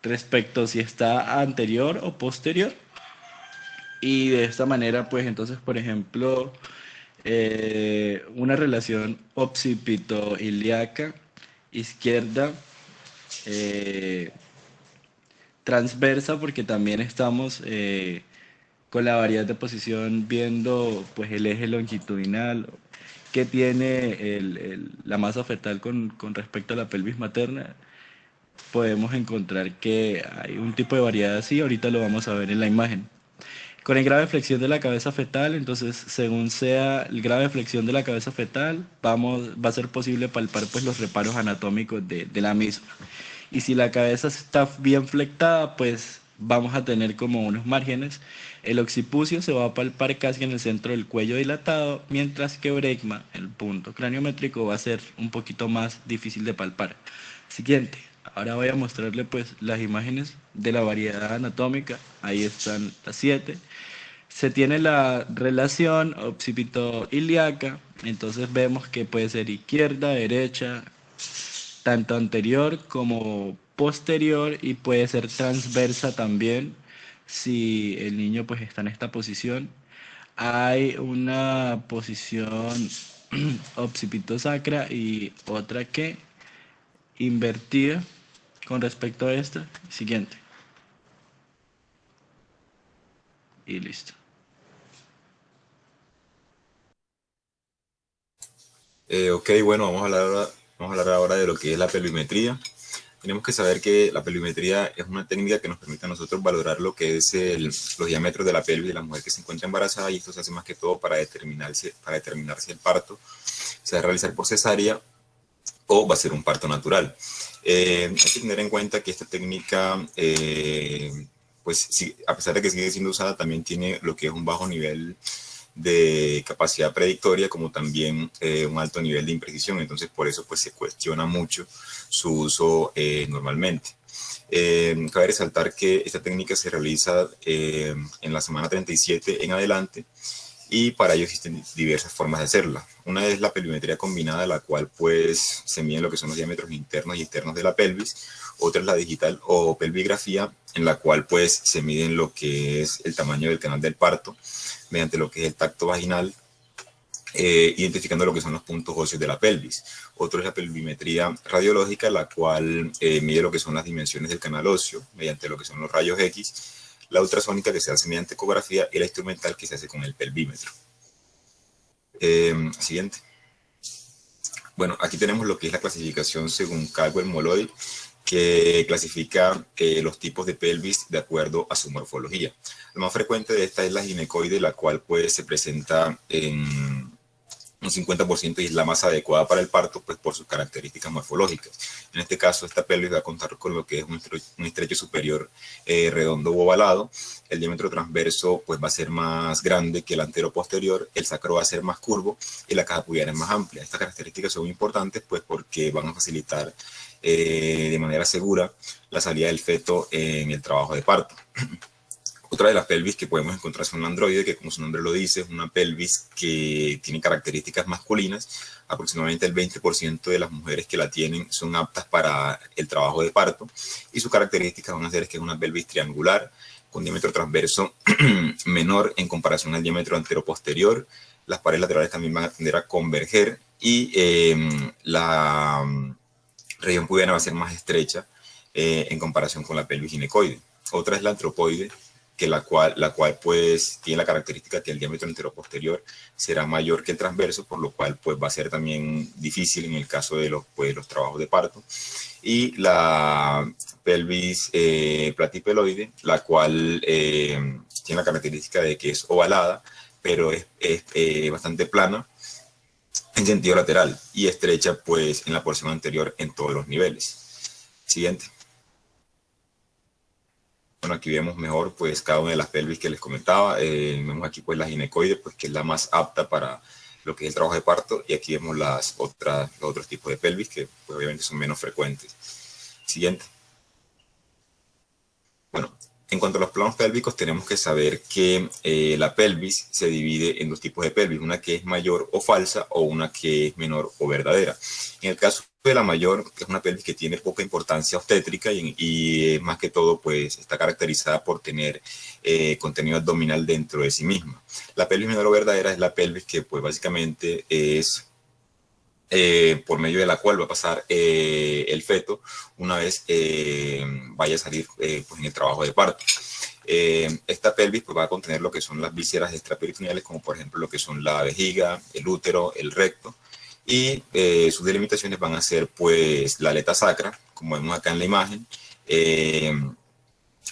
respecto si está anterior o posterior. Y de esta manera, pues entonces, por ejemplo, una relación occipito-ilíaca izquierda transversa, porque también estamos con la variedad de posición viendo pues el eje longitudinal que tiene la masa fetal con respecto a la pelvis materna. Podemos encontrar que hay un tipo de variedad así, ahorita lo vamos a ver en la imagen. Con el grado de flexión de la cabeza fetal, entonces según sea el grado de flexión de la cabeza fetal, va a ser posible palpar pues los reparos anatómicos de la misma. Y si la cabeza está bien flectada, pues vamos a tener como unos márgenes. El occipucio se va a palpar casi en el centro del cuello dilatado, mientras que brecma, el punto craniométrico, va a ser un poquito más difícil de palpar. Siguiente. Ahora voy a mostrarle pues las imágenes de la variedad anatómica. Ahí están las 7. Se tiene la relación occipito-ilíaca. Entonces vemos que puede ser izquierda, derecha, tanto anterior como posterior, y puede ser transversa también si el niño pues está en esta posición. Hay una posición occipito-sacra y otra que invertida con respecto a esta. Siguiente. Y listo. Ok, bueno, vamos a hablar ahora de lo que es la pelvimetría. Tenemos que saber que la pelvimetría es una técnica que nos permite a nosotros valorar lo que es los diámetros de la pelvis de la mujer que se encuentra embarazada, y esto se hace más que todo para determinar si el parto se va a realizar por cesárea o va a ser un parto natural. Hay que tener en cuenta que esta técnica, pues sí, a pesar de que sigue siendo usada, también tiene lo que es un bajo nivel de capacidad predictoria, como también un alto nivel de imprecisión. Entonces por eso pues se cuestiona mucho su uso normalmente. Cabe resaltar que esta técnica se realiza en la semana 37 en adelante, y para ello existen diversas formas de hacerla. Una es la pelvimetría combinada, la cual pues se miden lo que son los diámetros internos y externos de la pelvis. Otra es la digital o pelvigrafía, en la cual pues se miden lo que es el tamaño del canal del parto mediante lo que es el tacto vaginal, identificando lo que son los puntos óseos de la pelvis. Otro es la pelvimetría radiológica, la cual mide lo que son las dimensiones del canal óseo mediante lo que son los rayos X. La ultrasónica, que se hace mediante ecografía, y la instrumental, que se hace con el pelvímetro. Siguiente. Bueno, aquí tenemos lo que es la clasificación según Caldwell-Molloy, que clasifica los tipos de pelvis de acuerdo a su morfología. La más frecuente de esta es la ginecoide, la cual pues se presenta en un 50% y es la más adecuada para el parto, pues por sus características morfológicas. En este caso, esta pelvis va a contar con lo que es un estrecho superior redondo o ovalado. El diámetro transverso pues va a ser más grande que el antero-posterior, el sacro va a ser más curvo y la caja pubiana es más amplia. Estas características son importantes pues porque van a facilitar de manera segura la salida del feto en el trabajo de parto. Otra de las pelvis que podemos encontrar es un androide, que como su nombre lo dice, es una pelvis que tiene características masculinas. Aproximadamente el 20% de las mujeres que la tienen son aptas para el trabajo de parto, y sus características van a ser que es una pelvis triangular, con diámetro transverso menor en comparación al diámetro antero-posterior. Las paredes laterales también van a tender a converger y la región pubiana va a ser más estrecha en comparación con la pelvis ginecoide. Otra es la antropoide, que la cual pues tiene la característica que el diámetro anteroposterior será mayor que el transverso, por lo cual pues va a ser también difícil en el caso de los trabajos de parto. Y la pelvis platipeloide, la cual tiene la característica de que es ovalada, pero es bastante plana en sentido lateral y estrecha pues en la porción anterior en todos los niveles. Siguiente. Bueno, aquí vemos mejor pues cada una de las pelvis que les comentaba. Vemos aquí pues la ginecoide, pues que es la más apta para lo que es el trabajo de parto, y aquí vemos los otros tipos de pelvis que pues, obviamente son menos frecuentes. Siguiente. Bueno, en cuanto a los planos pélvicos, tenemos que saber que la pelvis se divide en dos tipos de pelvis, una que es mayor o falsa, o una que es menor o verdadera. En el caso de la mayor, que es una pelvis que tiene poca importancia obstétrica y más que todo pues está caracterizada por tener contenido abdominal dentro de sí misma. La pelvis menor o verdadera es la pelvis que pues básicamente es por medio de la cual va a pasar el feto una vez vaya a salir pues en el trabajo de parto. Esta pelvis pues va a contener lo que son las vísceras extraperitoneales, como por ejemplo lo que son la vejiga, el útero, el recto, y sus delimitaciones van a ser pues la aleta sacra, como vemos acá en la imagen,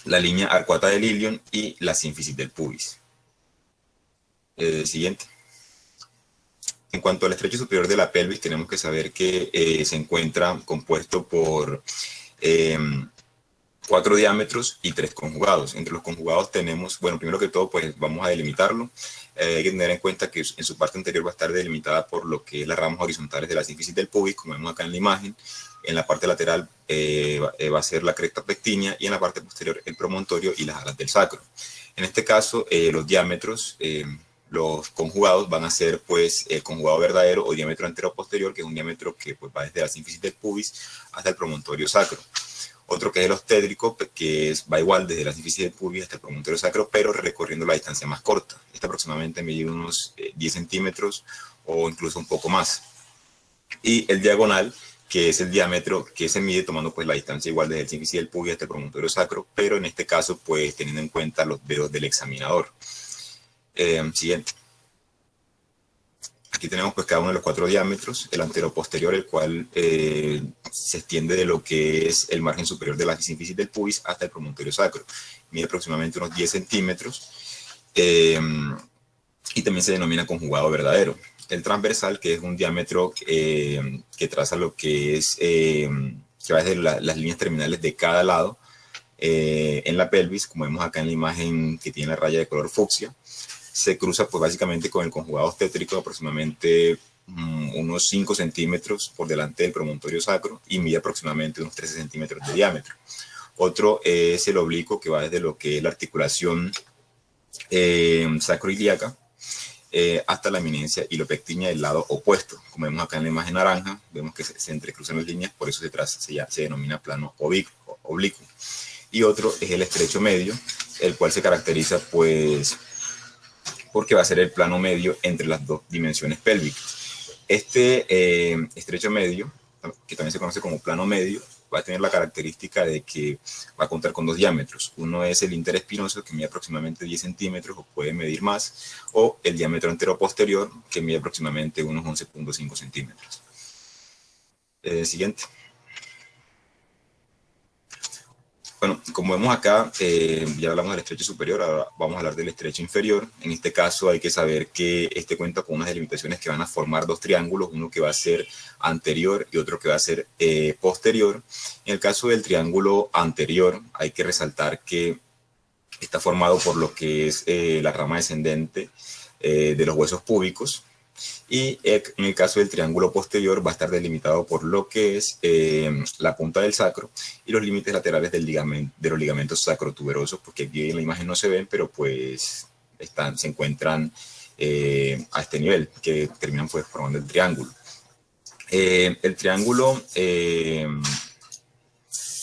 la línea arcuata del ilion y la sínfisis del pubis. Siguiente. En cuanto al estrecho superior de la pelvis, tenemos que saber que se encuentra compuesto por 4 diámetros y 3 conjugados. Entre los conjugados tenemos, bueno, primero que todo, pues vamos a delimitarlo. Hay que tener en cuenta que en su parte anterior va a estar delimitada por lo que es las ramas horizontales de la sínfisis del pubis, como vemos acá en la imagen. En la parte lateral va a ser la cresta pectínea, y en la parte posterior el promontorio y las alas del sacro. En este caso, los diámetros, los conjugados van a ser pues el conjugado verdadero o diámetro antero-posterior, que es un diámetro que pues, va desde la sínfisis del pubis hasta el promontorio sacro. Otro que es el obstétrico, que va igual desde la sínfisis del pubis hasta el promontorio sacro, pero recorriendo la distancia más corta. Esta aproximadamente mide unos 10 centímetros o incluso un poco más. Y el diagonal, que es el diámetro que se mide tomando pues la distancia igual desde el sínfisis del pubis hasta el promontorio sacro, pero en este caso pues teniendo en cuenta los dedos del examinador. Siguiente. Aquí tenemos pues cada uno de los 4 diámetros, el antero-posterior, el cual se extiende de lo que es el margen superior de la sínfisis del pubis hasta el promontorio sacro. Mide aproximadamente unos 10 centímetros y también se denomina conjugado verdadero. El transversal, que es un diámetro que traza lo que es, que va desde las líneas terminales de cada lado en la pelvis, como vemos acá en la imagen que tiene la raya de color fucsia. Se cruza pues básicamente con el conjugado obstétrico aproximadamente unos 5 centímetros por delante del promontorio sacro y mide aproximadamente unos 13 centímetros de diámetro. Otro es el oblicuo, que va desde lo que es la articulación sacroiliaca hasta la eminencia hilopectinia del lado opuesto. Como vemos acá en la imagen naranja, vemos que se entrecruzan las líneas, por eso se denomina plano oblicuo. Y otro es el estrecho medio, el cual se caracteriza pues porque va a ser el plano medio entre las dos dimensiones pélvicas. Este estrecho medio, que también se conoce como plano medio, va a tener la característica de que va a contar con dos diámetros. Uno es el interespinoso, que mide aproximadamente 10 centímetros o puede medir más, o el diámetro anteroposterior, que mide aproximadamente unos 11.5 centímetros. Siguiente. Bueno, como vemos acá, ya hablamos del estrecho superior, ahora vamos a hablar del estrecho inferior. En este caso hay que saber que este cuenta con unas delimitaciones que van a formar dos triángulos, uno que va a ser anterior y otro que va a ser posterior. En el caso del triángulo anterior hay que resaltar que está formado por lo que es la rama descendente de los huesos púbicos. Y en el caso del triángulo posterior va a estar delimitado por lo que es la punta del sacro y los límites laterales de los ligamentos sacrotuberosos, porque aquí en la imagen no se ven, pero pues se encuentran a este nivel, que terminan pues formando el triángulo. El triángulo,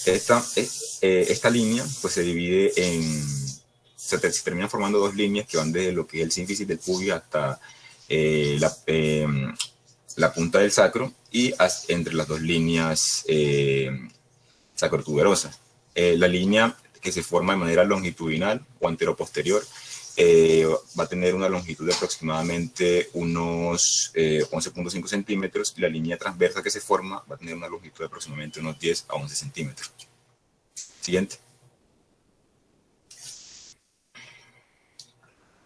esta línea pues se divide se terminan formando dos líneas que van desde lo que es el sínfisis del pubis hasta la punta del sacro y entre las dos líneas sacrotuberosas. La línea que se forma de manera longitudinal o anteroposterior va a tener una longitud de aproximadamente unos 11.5 centímetros y la línea transversa que se forma va a tener una longitud de aproximadamente unos 10 a 11 centímetros. Siguiente.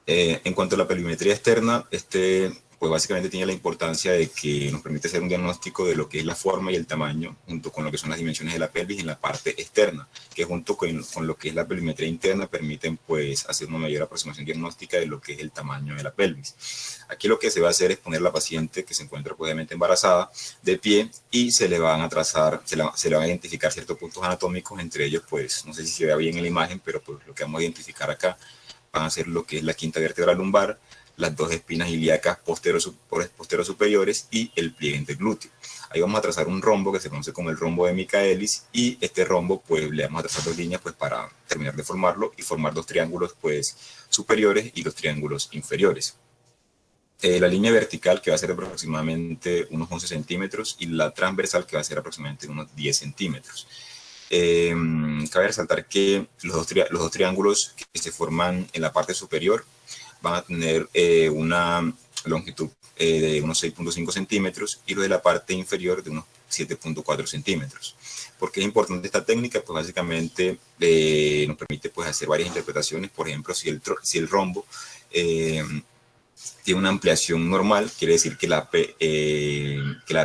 En cuanto a la pelvimetría externa, pues básicamente tiene la importancia de que nos permite hacer un diagnóstico de lo que es la forma y el tamaño, junto con lo que son las dimensiones de la pelvis en la parte externa, que junto con lo que es la pelvimetría interna permiten pues hacer una mayor aproximación diagnóstica de lo que es el tamaño de la pelvis. Aquí lo que se va a hacer es poner a la paciente que se encuentra pues, obviamente embarazada de pie y se le van a trazar, se le van a identificar ciertos puntos anatómicos, entre ellos pues no sé si se ve bien en la imagen, pero pues lo que vamos a identificar acá van a ser lo que es la quinta vértebra lumbar, las dos espinas ilíacas posterior superiores y el pliegue interglúteo. Ahí vamos a trazar un rombo que se conoce como el rombo de Michaelis y este rombo pues le vamos a trazar dos líneas pues para terminar de formarlo y formar dos triángulos pues superiores y dos triángulos inferiores. La línea vertical que va a ser aproximadamente unos 11 centímetros y la transversal que va a ser aproximadamente unos 10 centímetros. Cabe resaltar que los dos triángulos que se forman en la parte superior van a tener una longitud de unos 6.5 centímetros y los de la parte inferior de unos 7.4 centímetros. ¿Por qué es importante esta técnica? Pues básicamente nos permite pues, hacer varias interpretaciones. Por ejemplo, si el rombo tiene una ampliación normal, quiere decir que la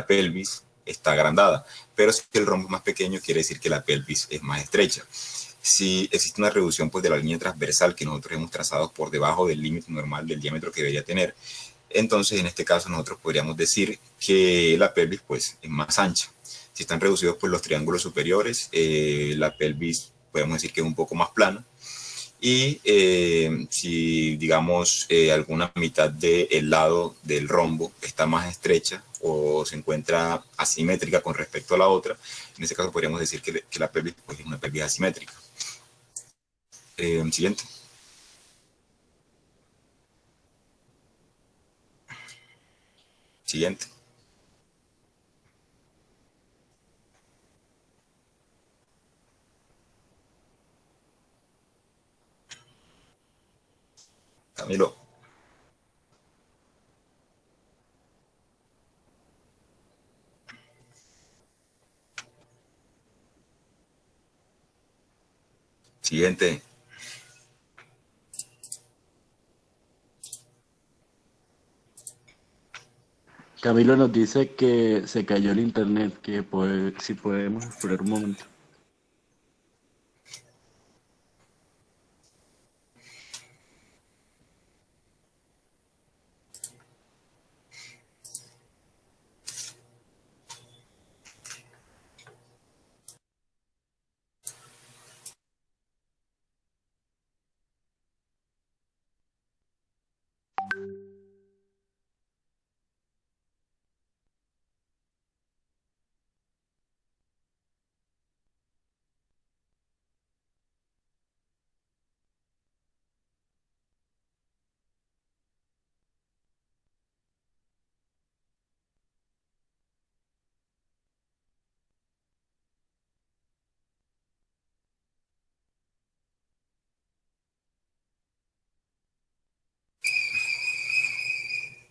pelvis está agrandada, pero si el rombo es más pequeño, quiere decir que la pelvis es más estrecha. Si existe una reducción pues, de la línea transversal que nosotros hemos trazado por debajo del límite normal del diámetro que debería tener, entonces en este caso nosotros podríamos decir que la pelvis pues, es más ancha. Si están reducidos pues, los triángulos superiores, la pelvis podemos decir que es un poco más plana. Y si, digamos, alguna mitad del lado del rombo está más estrecha o se encuentra asimétrica con respecto a la otra, en este caso podríamos decir que la pelvis pues, es una pelvis asimétrica. Siguiente. Siguiente. Camilo. Siguiente. Camilo nos dice que se cayó el internet, si podemos esperar un momento.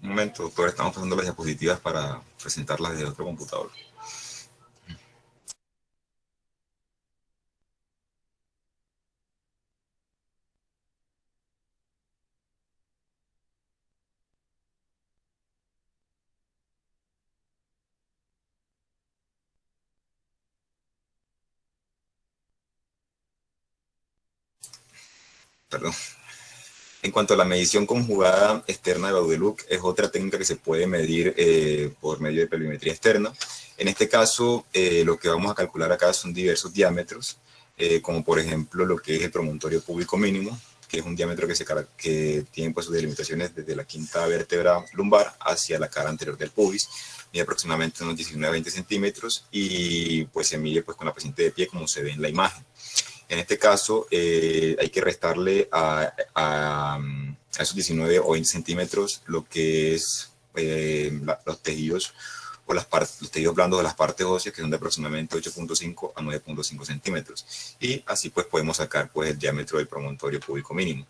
Un momento, doctor, estamos pasando las diapositivas para presentarlas desde otro computador. Perdón. En cuanto a la medición conjugada externa de Baudeluc, es otra técnica que se puede medir por medio de pelorimetría externa. En este caso, lo que vamos a calcular acá son diversos diámetros, como por ejemplo lo que es el promontorio púbico mínimo, que es un diámetro que tiene pues sus delimitaciones desde la quinta vértebra lumbar hacia la cara anterior del pubis, mide aproximadamente unos 19 a 20 centímetros y pues se mide pues con la paciente de pie como se ve en la imagen. En este caso, hay que restarle a esos 19 o 20 centímetros lo que es los tejidos o los tejidos blandos de las partes óseas, que son de aproximadamente 8.5 a 9.5 centímetros. Y así pues podemos sacar pues el diámetro del promontorio púbico mínimo.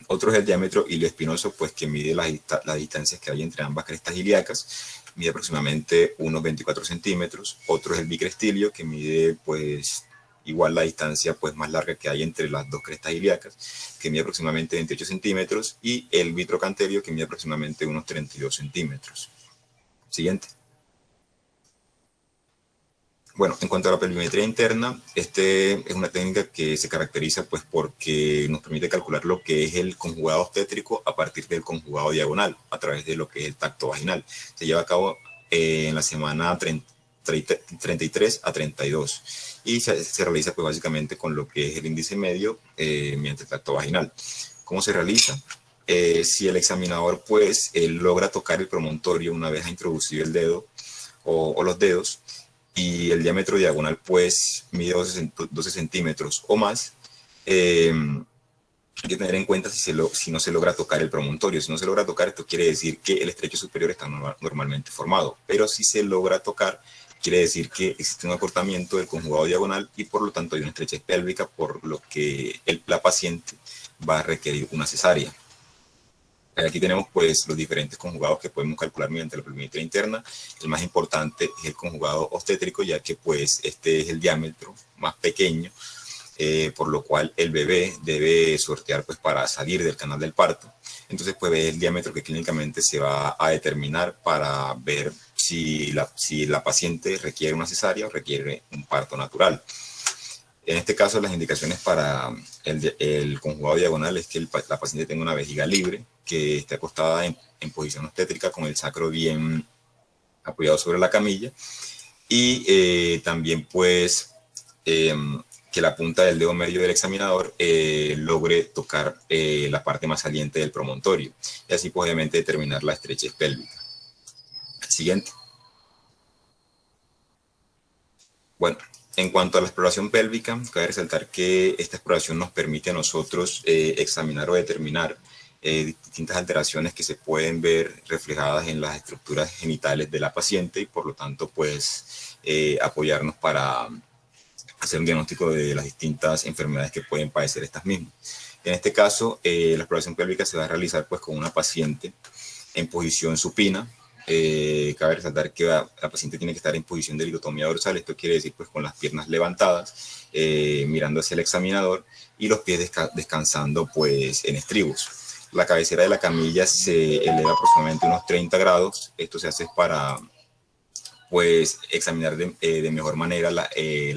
Otro es el diámetro ilioespinoso, pues que mide las distancias que hay entre ambas crestas ilíacas, mide aproximadamente unos 24 centímetros. Otro es el bicrestilio, que mide pues igual la distancia pues más larga que hay entre las dos crestas ilíacas, que mide aproximadamente 28 centímetros, y el vitrocanterio, que mide aproximadamente unos 32 centímetros. Siguiente. Bueno, en cuanto a la pelvimetría interna, es una técnica que se caracteriza pues porque nos permite calcular lo que es el conjugado obstétrico a partir del conjugado diagonal, a través de lo que es el tacto vaginal. Se lleva a cabo en la semana 33 a 32 y se realiza pues básicamente con lo que es el índice medio mediante el tacto vaginal. ¿Cómo se realiza? Si el examinador pues logra tocar el promontorio una vez ha introducido el dedo o los dedos, y el diámetro diagonal pues mide 12 centímetros o más, hay que tener en cuenta si no se logra tocar el promontorio. Si no se logra tocar, esto quiere decir que el estrecho superior está normalmente formado, pero si se logra tocar, quiere decir que existe un acortamiento del conjugado diagonal y por lo tanto hay una estrechez pélvica, por lo que la paciente va a requerir una cesárea. Aquí tenemos pues los diferentes conjugados que podemos calcular mediante la pelvimetría interna. El más importante es el conjugado obstétrico, ya que pues este es el diámetro más pequeño, por lo cual el bebé debe sortear pues para salir del canal del parto. Entonces pues es el diámetro que clínicamente se va a determinar para ver si la paciente requiere una cesárea o requiere un parto natural. En este caso, las indicaciones para el conjugado diagonal es que la paciente tenga una vejiga libre, que esté acostada en posición obstétrica con el sacro bien apoyado sobre la camilla, y también pues que la punta del dedo medio del examinador logre tocar la parte más saliente del promontorio, y así pues obviamente determinar la estrechez pélvica. Siguiente. Bueno, en cuanto a la exploración pélvica, cabe resaltar que esta exploración nos permite a nosotros examinar o determinar distintas alteraciones que se pueden ver reflejadas en las estructuras genitales de la paciente, y por lo tanto pues apoyarnos para hacer un diagnóstico de las distintas enfermedades que pueden padecer estas mismas. En este caso, la exploración pélvica se va a realizar pues con una paciente en posición supina. Cabe resaltar que la paciente tiene que estar en posición de ligotomía dorsal. Esto quiere decir pues con las piernas levantadas, mirando hacia el examinador, y los pies descansando pues en estribos. La cabecera de la camilla se eleva aproximadamente unos 30 grados. Esto se hace para pues examinar de mejor manera las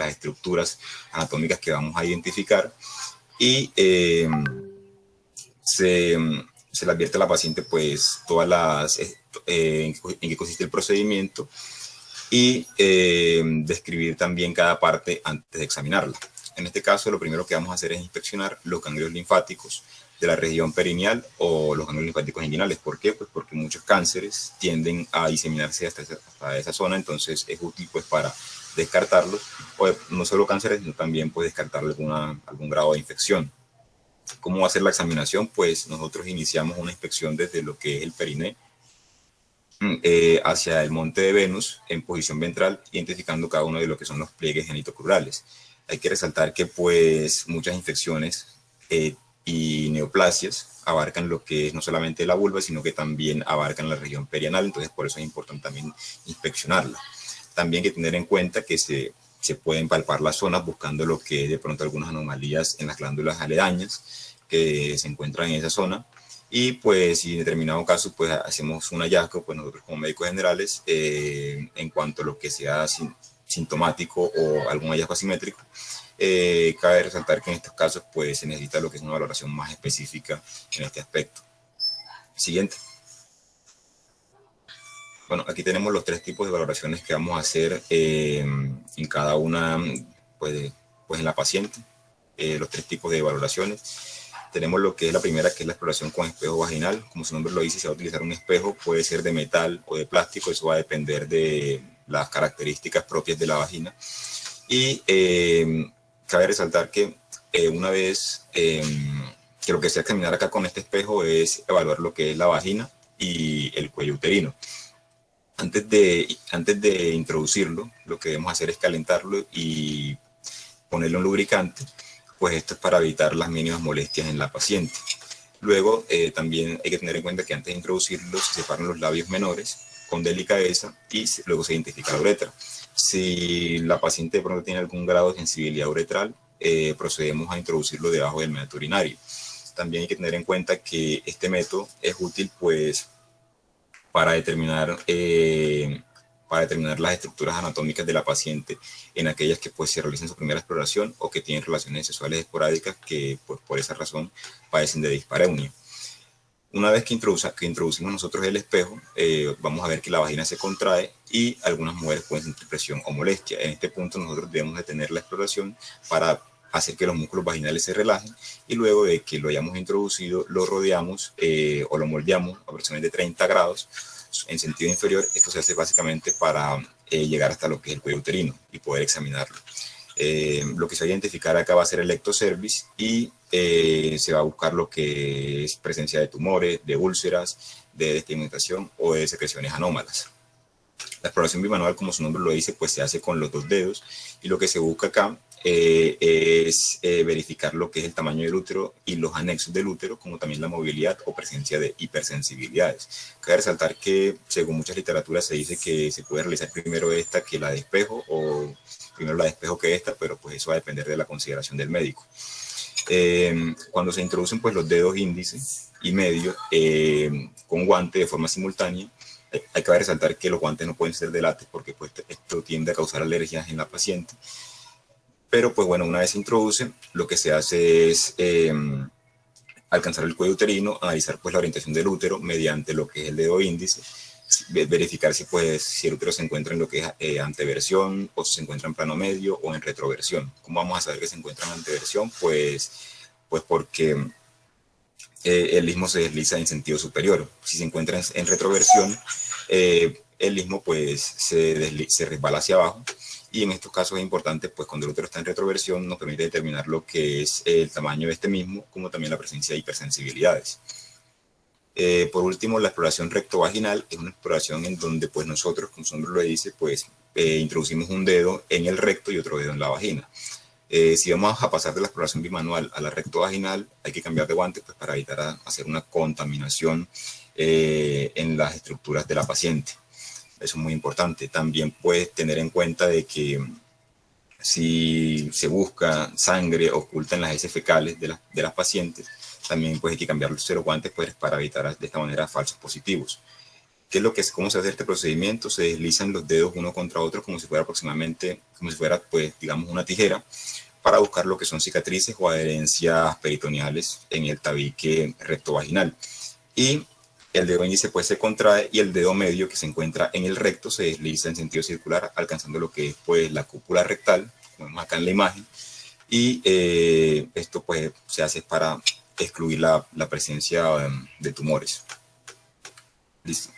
estructuras anatómicas que vamos a identificar, y se le advierte a la paciente pues todas las en qué consiste el procedimiento, y describir también cada parte antes de examinarla. En este caso, lo primero que vamos a hacer es inspeccionar los ganglios linfáticos de la región perineal o los ganglios linfáticos inguinales. ¿Por qué? Pues porque muchos cánceres tienden a diseminarse hasta esa zona, entonces es útil pues para descartarlos, o no solo cánceres, sino también pues descartar algún grado de infección. ¿Cómo va a ser la examinación? Pues nosotros iniciamos una inspección desde lo que es el periné hacia el monte de Venus en posición ventral, identificando cada uno de lo que son los pliegues genitocrurales. Hay que resaltar que pues muchas infecciones y neoplasias abarcan lo que es no solamente la vulva, sino que también abarcan la región perianal, entonces por eso es importante también inspeccionarla. También hay que tener en cuenta que se pueden palpar las zonas buscando lo que es de pronto algunas anomalías en las glándulas aledañas que se encuentran en esa zona. Y pues si en determinado caso pues hacemos un hallazgo, pues nosotros como médicos generales, en cuanto a lo que sea sintomático o algún hallazgo asimétrico, cabe resaltar que en estos casos pues se necesita lo que es una valoración más específica en este aspecto. Siguiente. Bueno, aquí tenemos los 3 tipos de valoraciones que vamos a hacer en cada una, pues, en la paciente, los 3 tipos de valoraciones. Tenemos lo que es la primera, que es la exploración con espejo vaginal. Como su nombre lo dice, se va a utilizar un espejo, puede ser de metal o de plástico, eso va a depender de las características propias de la vagina. Y cabe resaltar que una vez que lo que se va a examinar acá con este espejo es evaluar lo que es la vagina y el cuello uterino. Antes de introducirlo, lo que debemos hacer es calentarlo y ponerle un lubricante, pues esto es para evitar las mínimas molestias en la paciente. Luego, también hay que tener en cuenta que antes de introducirlo se separan los labios menores con delicadeza y luego se identifica la uretra. Si la paciente de pronto tiene algún grado de sensibilidad uretral, procedemos a introducirlo debajo del meato urinario. También hay que tener en cuenta que este método es útil pues para determinar las estructuras anatómicas de la paciente en aquellas que pues se realizan su primera exploración o que tienen relaciones sexuales esporádicas que pues por esa razón padecen de dispareunia. Una vez que introducimos nosotros el espejo, vamos a ver que la vagina se contrae y algunas mujeres pueden sentir presión o molestia. En este punto nosotros debemos detener la exploración para hacer que los músculos vaginales se relajen y luego de que lo hayamos introducido, lo rodeamos o lo moldeamos a aproximadamente 30 grados en sentido inferior. Esto se hace básicamente para llegar hasta lo que es el cuello uterino y poder examinarlo. Lo que se va a identificar acá va a ser el ectocervix y se va a buscar lo que es presencia de tumores, de úlceras, de destigmatización o de secreciones anómalas. La exploración bimanual, como su nombre lo dice, pues se hace con los 2 dedos y lo que se busca acá es verificar lo que es el tamaño del útero y los anexos del útero, como también la movilidad o presencia de hipersensibilidades. Cabe resaltar que, según muchas literaturas, se dice que se puede realizar primero esta que la de espejo o primero la de espejo que esta, pero pues eso va a depender de la consideración del médico. Cuando se introducen pues los dedos índice y medio con guante de forma simultánea, hay que resaltar que los guantes no pueden ser de látex porque pues esto tiende a causar alergias en la paciente. Pero pues bueno, una vez se introduce, lo que se hace es alcanzar el cuello uterino, analizar pues la orientación del útero mediante lo que es el dedo índice, verificar si el útero se encuentra en lo que es anteversión o si se encuentra en plano medio o en retroversión. ¿Cómo vamos a saber que se encuentra en anteversión? Pues porque el istmo se desliza en sentido superior. Si se encuentra en retroversión, el istmo pues se resbala hacia abajo. Y en estos casos es importante, pues cuando el útero está en retroversión, nos permite determinar lo que es el tamaño de este mismo, como también la presencia de hipersensibilidades. Por último, la exploración rectovaginal es una exploración en donde pues nosotros, como su nombre lo dice, pues introducimos un dedo en el recto y otro dedo en la vagina. Si vamos a pasar de la exploración bimanual a la rectovaginal, hay que cambiar de guante pues, para evitar hacer una contaminación en las estructuras de la paciente. Eso es muy importante. También puedes tener en cuenta de que si se busca sangre oculta en las heces fecales de las pacientes, también pues, hay que cambiar los guantes pues, para evitar de esta manera falsos positivos. ¿Cómo se hace este procedimiento? Se deslizan los dedos uno contra otro como si fuera pues, digamos, una tijera para buscar lo que son cicatrices o adherencias peritoneales en el tabique rectovaginal. Y el dedo índice pues se contrae y el dedo medio que se encuentra en el recto se desliza en sentido circular alcanzando lo que es pues la cúpula rectal, como vemos acá en la imagen, y esto pues se hace para excluir la presencia de tumores. Listo.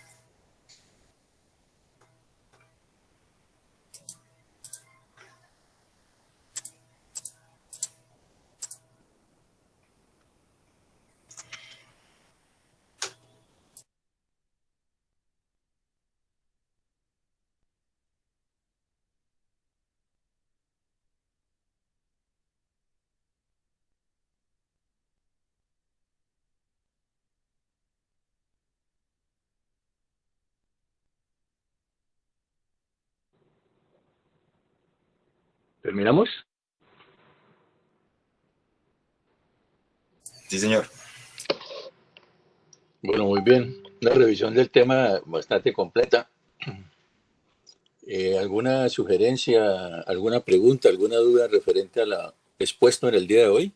¿Terminamos? Sí, señor. Bueno, muy bien. Una revisión del tema bastante completa. ¿Alguna sugerencia, alguna pregunta, alguna duda referente a lo expuesto en el día de hoy?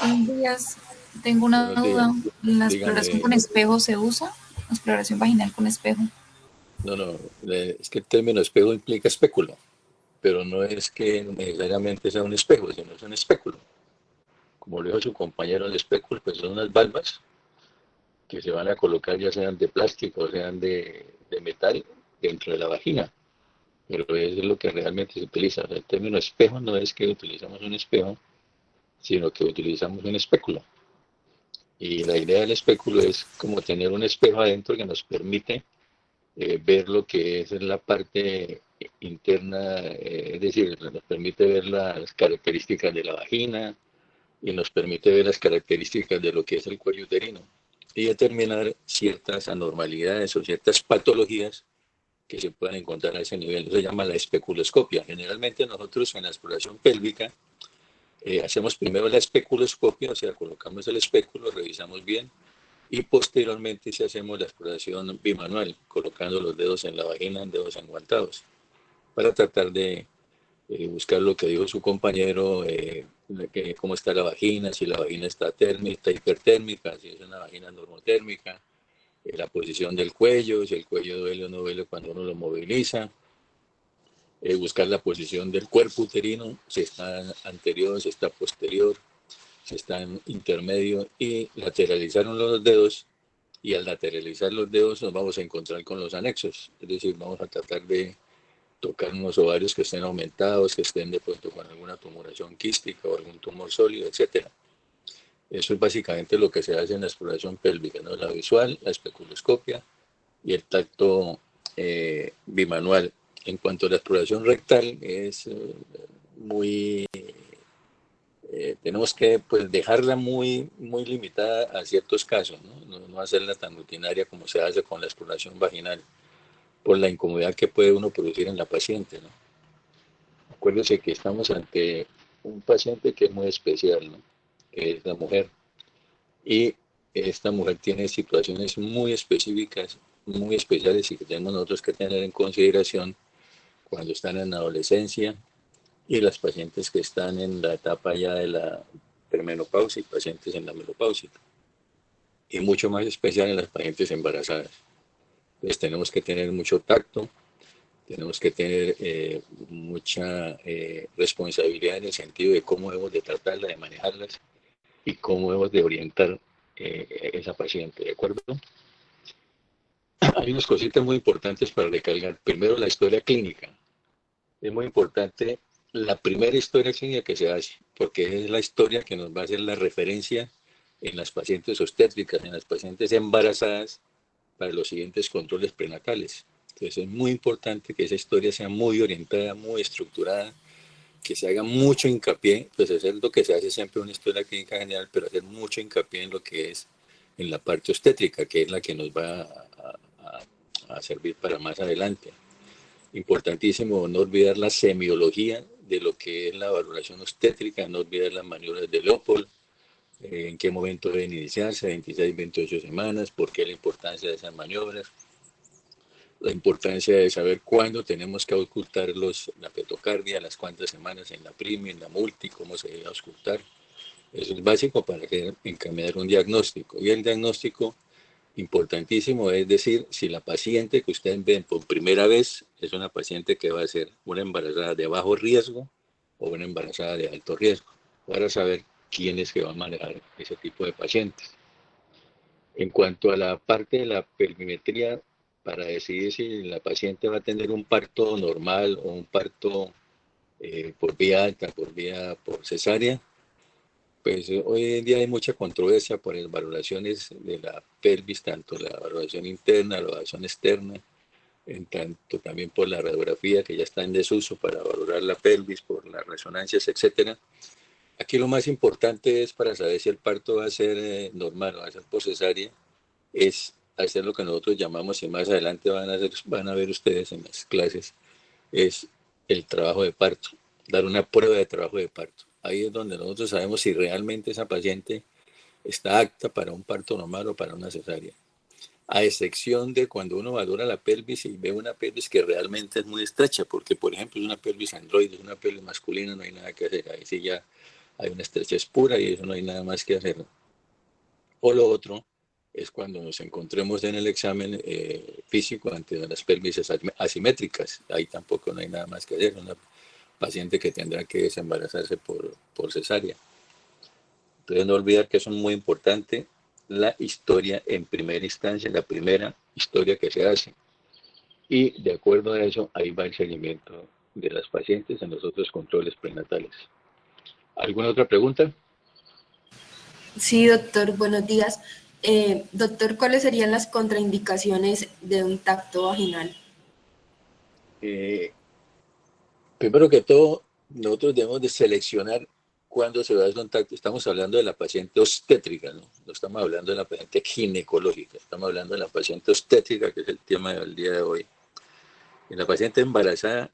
Buenos días. Tengo una Buenos días. duda. ¿La exploración Dígame. con espejo se usa? ¿La exploración vaginal con espejo? No, es que el término espejo implica espéculo, pero no es que necesariamente sea un espejo, sino es un espéculo. Como lo dijo su compañero, el espéculo pues son unas valvas que se van a colocar ya sean de plástico o sean de metal dentro de la vagina. Pero eso es lo que realmente se utiliza. O sea, el término espejo no es que utilizamos un espejo, sino que utilizamos un espéculo. Y la idea del espéculo es como tener un espejo adentro que nos permite ver lo que es la parte interna, es decir, nos permite ver las características de la vagina y nos permite ver las características de lo que es el cuello uterino y determinar ciertas anormalidades o ciertas patologías que se puedan encontrar a ese nivel. Eso se llama la especuloscopia. Generalmente nosotros en la exploración pélvica hacemos primero la especuloscopia, o sea, colocamos el espéculo, revisamos bien y posteriormente si hacemos la exploración bimanual, colocando los dedos en la vagina, dedos enguantados, para tratar de buscar lo que dijo su compañero, cómo está la vagina, si la vagina está térmica, hipertérmica, si es una vagina normotérmica, la posición del cuello, si el cuello duele o no duele cuando uno lo moviliza, buscar la posición del cuerpo uterino, si está anterior, si está posterior, si está en intermedio, y lateralizaron los dedos, y al lateralizar los dedos nos vamos a encontrar con los anexos, es decir, vamos a tratar de tocar unos ovarios que estén aumentados, que estén de pronto con alguna tumoración quística o algún tumor sólido, etcétera. Eso es básicamente lo que se hace en la exploración pélvica, ¿no? La visual, la especuloscopia y el tacto bimanual. En cuanto a la exploración rectal, es muy tenemos que pues dejarla muy limitada a ciertos casos, ¿no? Hacerla tan rutinaria como se hace con la exploración vaginal, por la incomodidad que puede uno producir en la paciente, ¿no? Acuérdense que estamos ante un paciente que es muy especial, ¿no? Que es la mujer, y esta mujer tiene situaciones muy específicas, muy especiales y que tenemos nosotros que tener en consideración cuando están en la adolescencia y las pacientes que están en la etapa ya de la premenopausia y pacientes en la menopausia, y mucho más especial en las pacientes embarazadas. Entonces tenemos que tener mucho tacto, tenemos que tener mucha responsabilidad en el sentido de cómo debemos de tratarlas, de manejarlas y cómo debemos de orientar esa paciente, ¿de acuerdo? Hay unas cositas muy importantes para recalcar. Primero, la historia clínica. Es muy importante la primera historia clínica que se hace, porque es la historia que nos va a hacer la referencia en las pacientes obstétricas, en las pacientes embarazadas, para los siguientes controles prenatales. Entonces es muy importante que esa historia sea muy orientada, muy estructurada, que se haga mucho hincapié, pues eso es lo que se hace siempre en una historia clínica general, pero hacer mucho hincapié en lo que es en la parte obstétrica, que es la que nos va a servir para más adelante. Importantísimo no olvidar la semiología de lo que es la valoración obstétrica, no olvidar las maniobras de Leopold, en qué momento deben iniciarse, 26, 28 semanas, por qué la importancia de esas maniobras, la importancia de saber cuándo tenemos que ocultar la petocardia, las cuántas semanas en la primi, en la multi, cómo se debe ocultar. Eso es básico para encaminar un diagnóstico. Y el diagnóstico importantísimo es decir, si la paciente que ustedes ven por primera vez es una paciente que va a ser una embarazada de bajo riesgo o una embarazada de alto riesgo, para saber quién es que va a manejar ese tipo de pacientes. En cuanto a la parte de la pelvimetría, para decidir si la paciente va a tener un parto normal o un parto por vía alta, por cesárea, pues hoy en día hay mucha controversia por las valoraciones de la pelvis, tanto la valoración interna, la valoración externa, en tanto también por la radiografía que ya está en desuso para valorar la pelvis, por las resonancias, etcétera. Aquí lo más importante es para saber si el parto va a ser normal o va a ser por cesárea, es hacer lo que nosotros llamamos, y más adelante van a ver ustedes en las clases, es el trabajo de parto, dar una prueba de trabajo de parto. Ahí es donde nosotros sabemos si realmente esa paciente está apta para un parto normal o para una cesárea. A excepción de cuando uno valora la pelvis y ve una pelvis que realmente es muy estrecha, porque por ejemplo es una pelvis androide, es una pelvis masculina, no hay nada que hacer. Ahí sí ya hay una estrechez pura y eso no hay nada más que hacer. O lo otro es cuando nos encontremos en el examen físico ante las pelvis asimétricas. Ahí tampoco no hay nada más que hacer. Una paciente que tendrá que desembarazarse por cesárea. Entonces no olvidar que eso es muy importante, la historia en primera instancia, la primera historia que se hace. Y de acuerdo a eso, ahí va el seguimiento de las pacientes en los otros controles prenatales. ¿Alguna otra pregunta? Sí, doctor, buenos días. Doctor, ¿cuáles serían las contraindicaciones de un tacto vaginal? Primero que todo, nosotros debemos de seleccionar cuándo se va a hacer un tacto. Estamos hablando de la paciente obstétrica, ¿no? No estamos hablando de la paciente ginecológica, estamos hablando de la paciente obstétrica, que es el tema del día de hoy. En la paciente embarazada,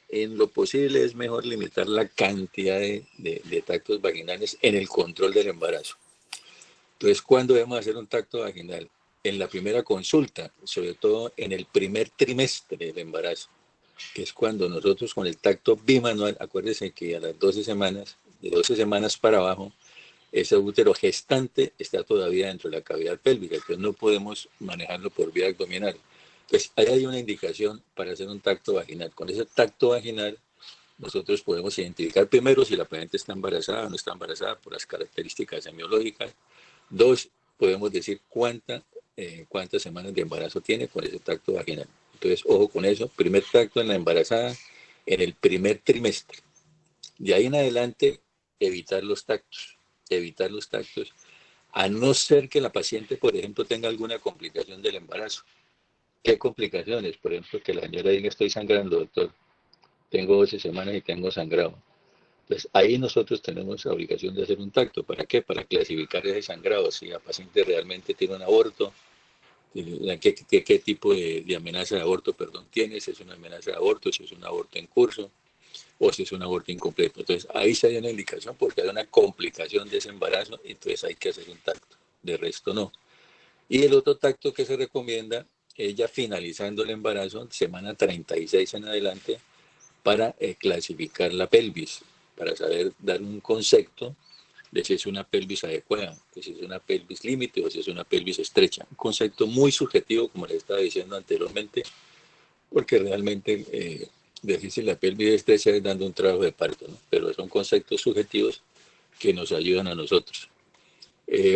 en lo posible es mejor limitar la cantidad de tactos vaginales en el control del embarazo. Entonces, ¿cuándo debemos hacer un tacto vaginal? En la primera consulta, sobre todo en el primer trimestre del embarazo, que es cuando nosotros con el tacto bimanual, acuérdense que a las 12 semanas, de 12 semanas para abajo, ese útero gestante está todavía dentro de la cavidad pélvica, entonces no podemos manejarlo por vía abdominal. Entonces, ahí hay una indicación para hacer un tacto vaginal. Con ese tacto vaginal, nosotros podemos identificar primero si la paciente está embarazada o no está embarazada por las características semiológicas. 2, podemos decir cuántas semanas de embarazo tiene con ese tacto vaginal. Entonces, ojo con eso, primer tacto en la embarazada en el primer trimestre. De ahí en adelante, evitar los tactos, a no ser que la paciente, por ejemplo, tenga alguna complicación del embarazo. ¿Qué complicaciones? Por ejemplo, que la señora diga, estoy sangrando, doctor, tengo 12 semanas y tengo sangrado. Entonces, ahí nosotros tenemos la obligación de hacer un tacto. ¿Para qué? Para clasificar ese sangrado, si la paciente realmente tiene un aborto, qué tipo de amenaza de aborto, tiene, si es una amenaza de aborto, si es un aborto en curso, o si es un aborto incompleto. Entonces, ahí se hay una indicación porque hay una complicación de ese embarazo, entonces hay que hacer un tacto. De resto, no. Y el otro tacto que se recomienda es ya finalizando el embarazo, semana 36 en adelante, para clasificar la pelvis, para saber dar un concepto de si es una pelvis adecuada, de si es una pelvis límite o si es una pelvis estrecha. Un concepto muy subjetivo, como les estaba diciendo anteriormente, porque realmente decir si la pelvis estrecha es dando un trabajo de parto, ¿no? Pero son conceptos subjetivos que nos ayudan a nosotros.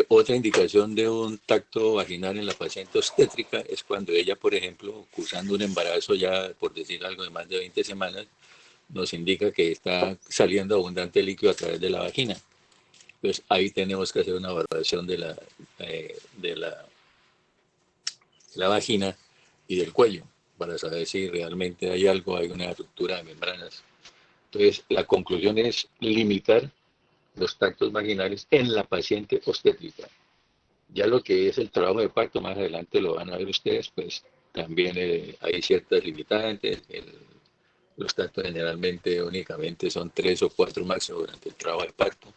Otra indicación de un tacto vaginal en la paciente obstétrica es cuando ella, por ejemplo, cursando un embarazo ya, por decir algo, de más de 20 semanas, nos indica que está saliendo abundante líquido a través de la vagina. Entonces, ahí tenemos que hacer una valoración de la vagina y del cuello para saber si realmente hay algo, hay una ruptura de membranas. Entonces, la conclusión es limitar los tactos vaginales en la paciente obstétrica. Ya lo que es el trabajo de parto, más adelante lo van a ver ustedes, pues también hay ciertas limitantes. Los tactos generalmente únicamente son 3 o 4 máximo durante el trabajo de parto,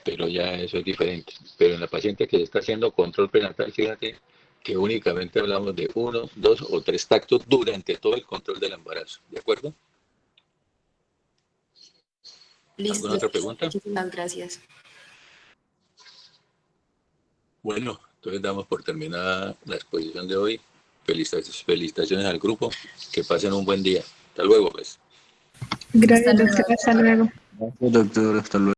pero ya eso es diferente. Pero en la paciente que se está haciendo control prenatal, fíjate que únicamente hablamos de 1, 2 o 3 tactos durante todo el control del embarazo. ¿De acuerdo? Listo. ¿Alguna otra pregunta? Muchísimas gracias. Bueno, entonces damos por terminada la exposición de hoy. Felicitaciones al grupo. Que pasen un buen día. Hasta luego, pues. Gracias, Hasta luego. doctor. Hasta luego. Gracias, doctor. Hasta luego.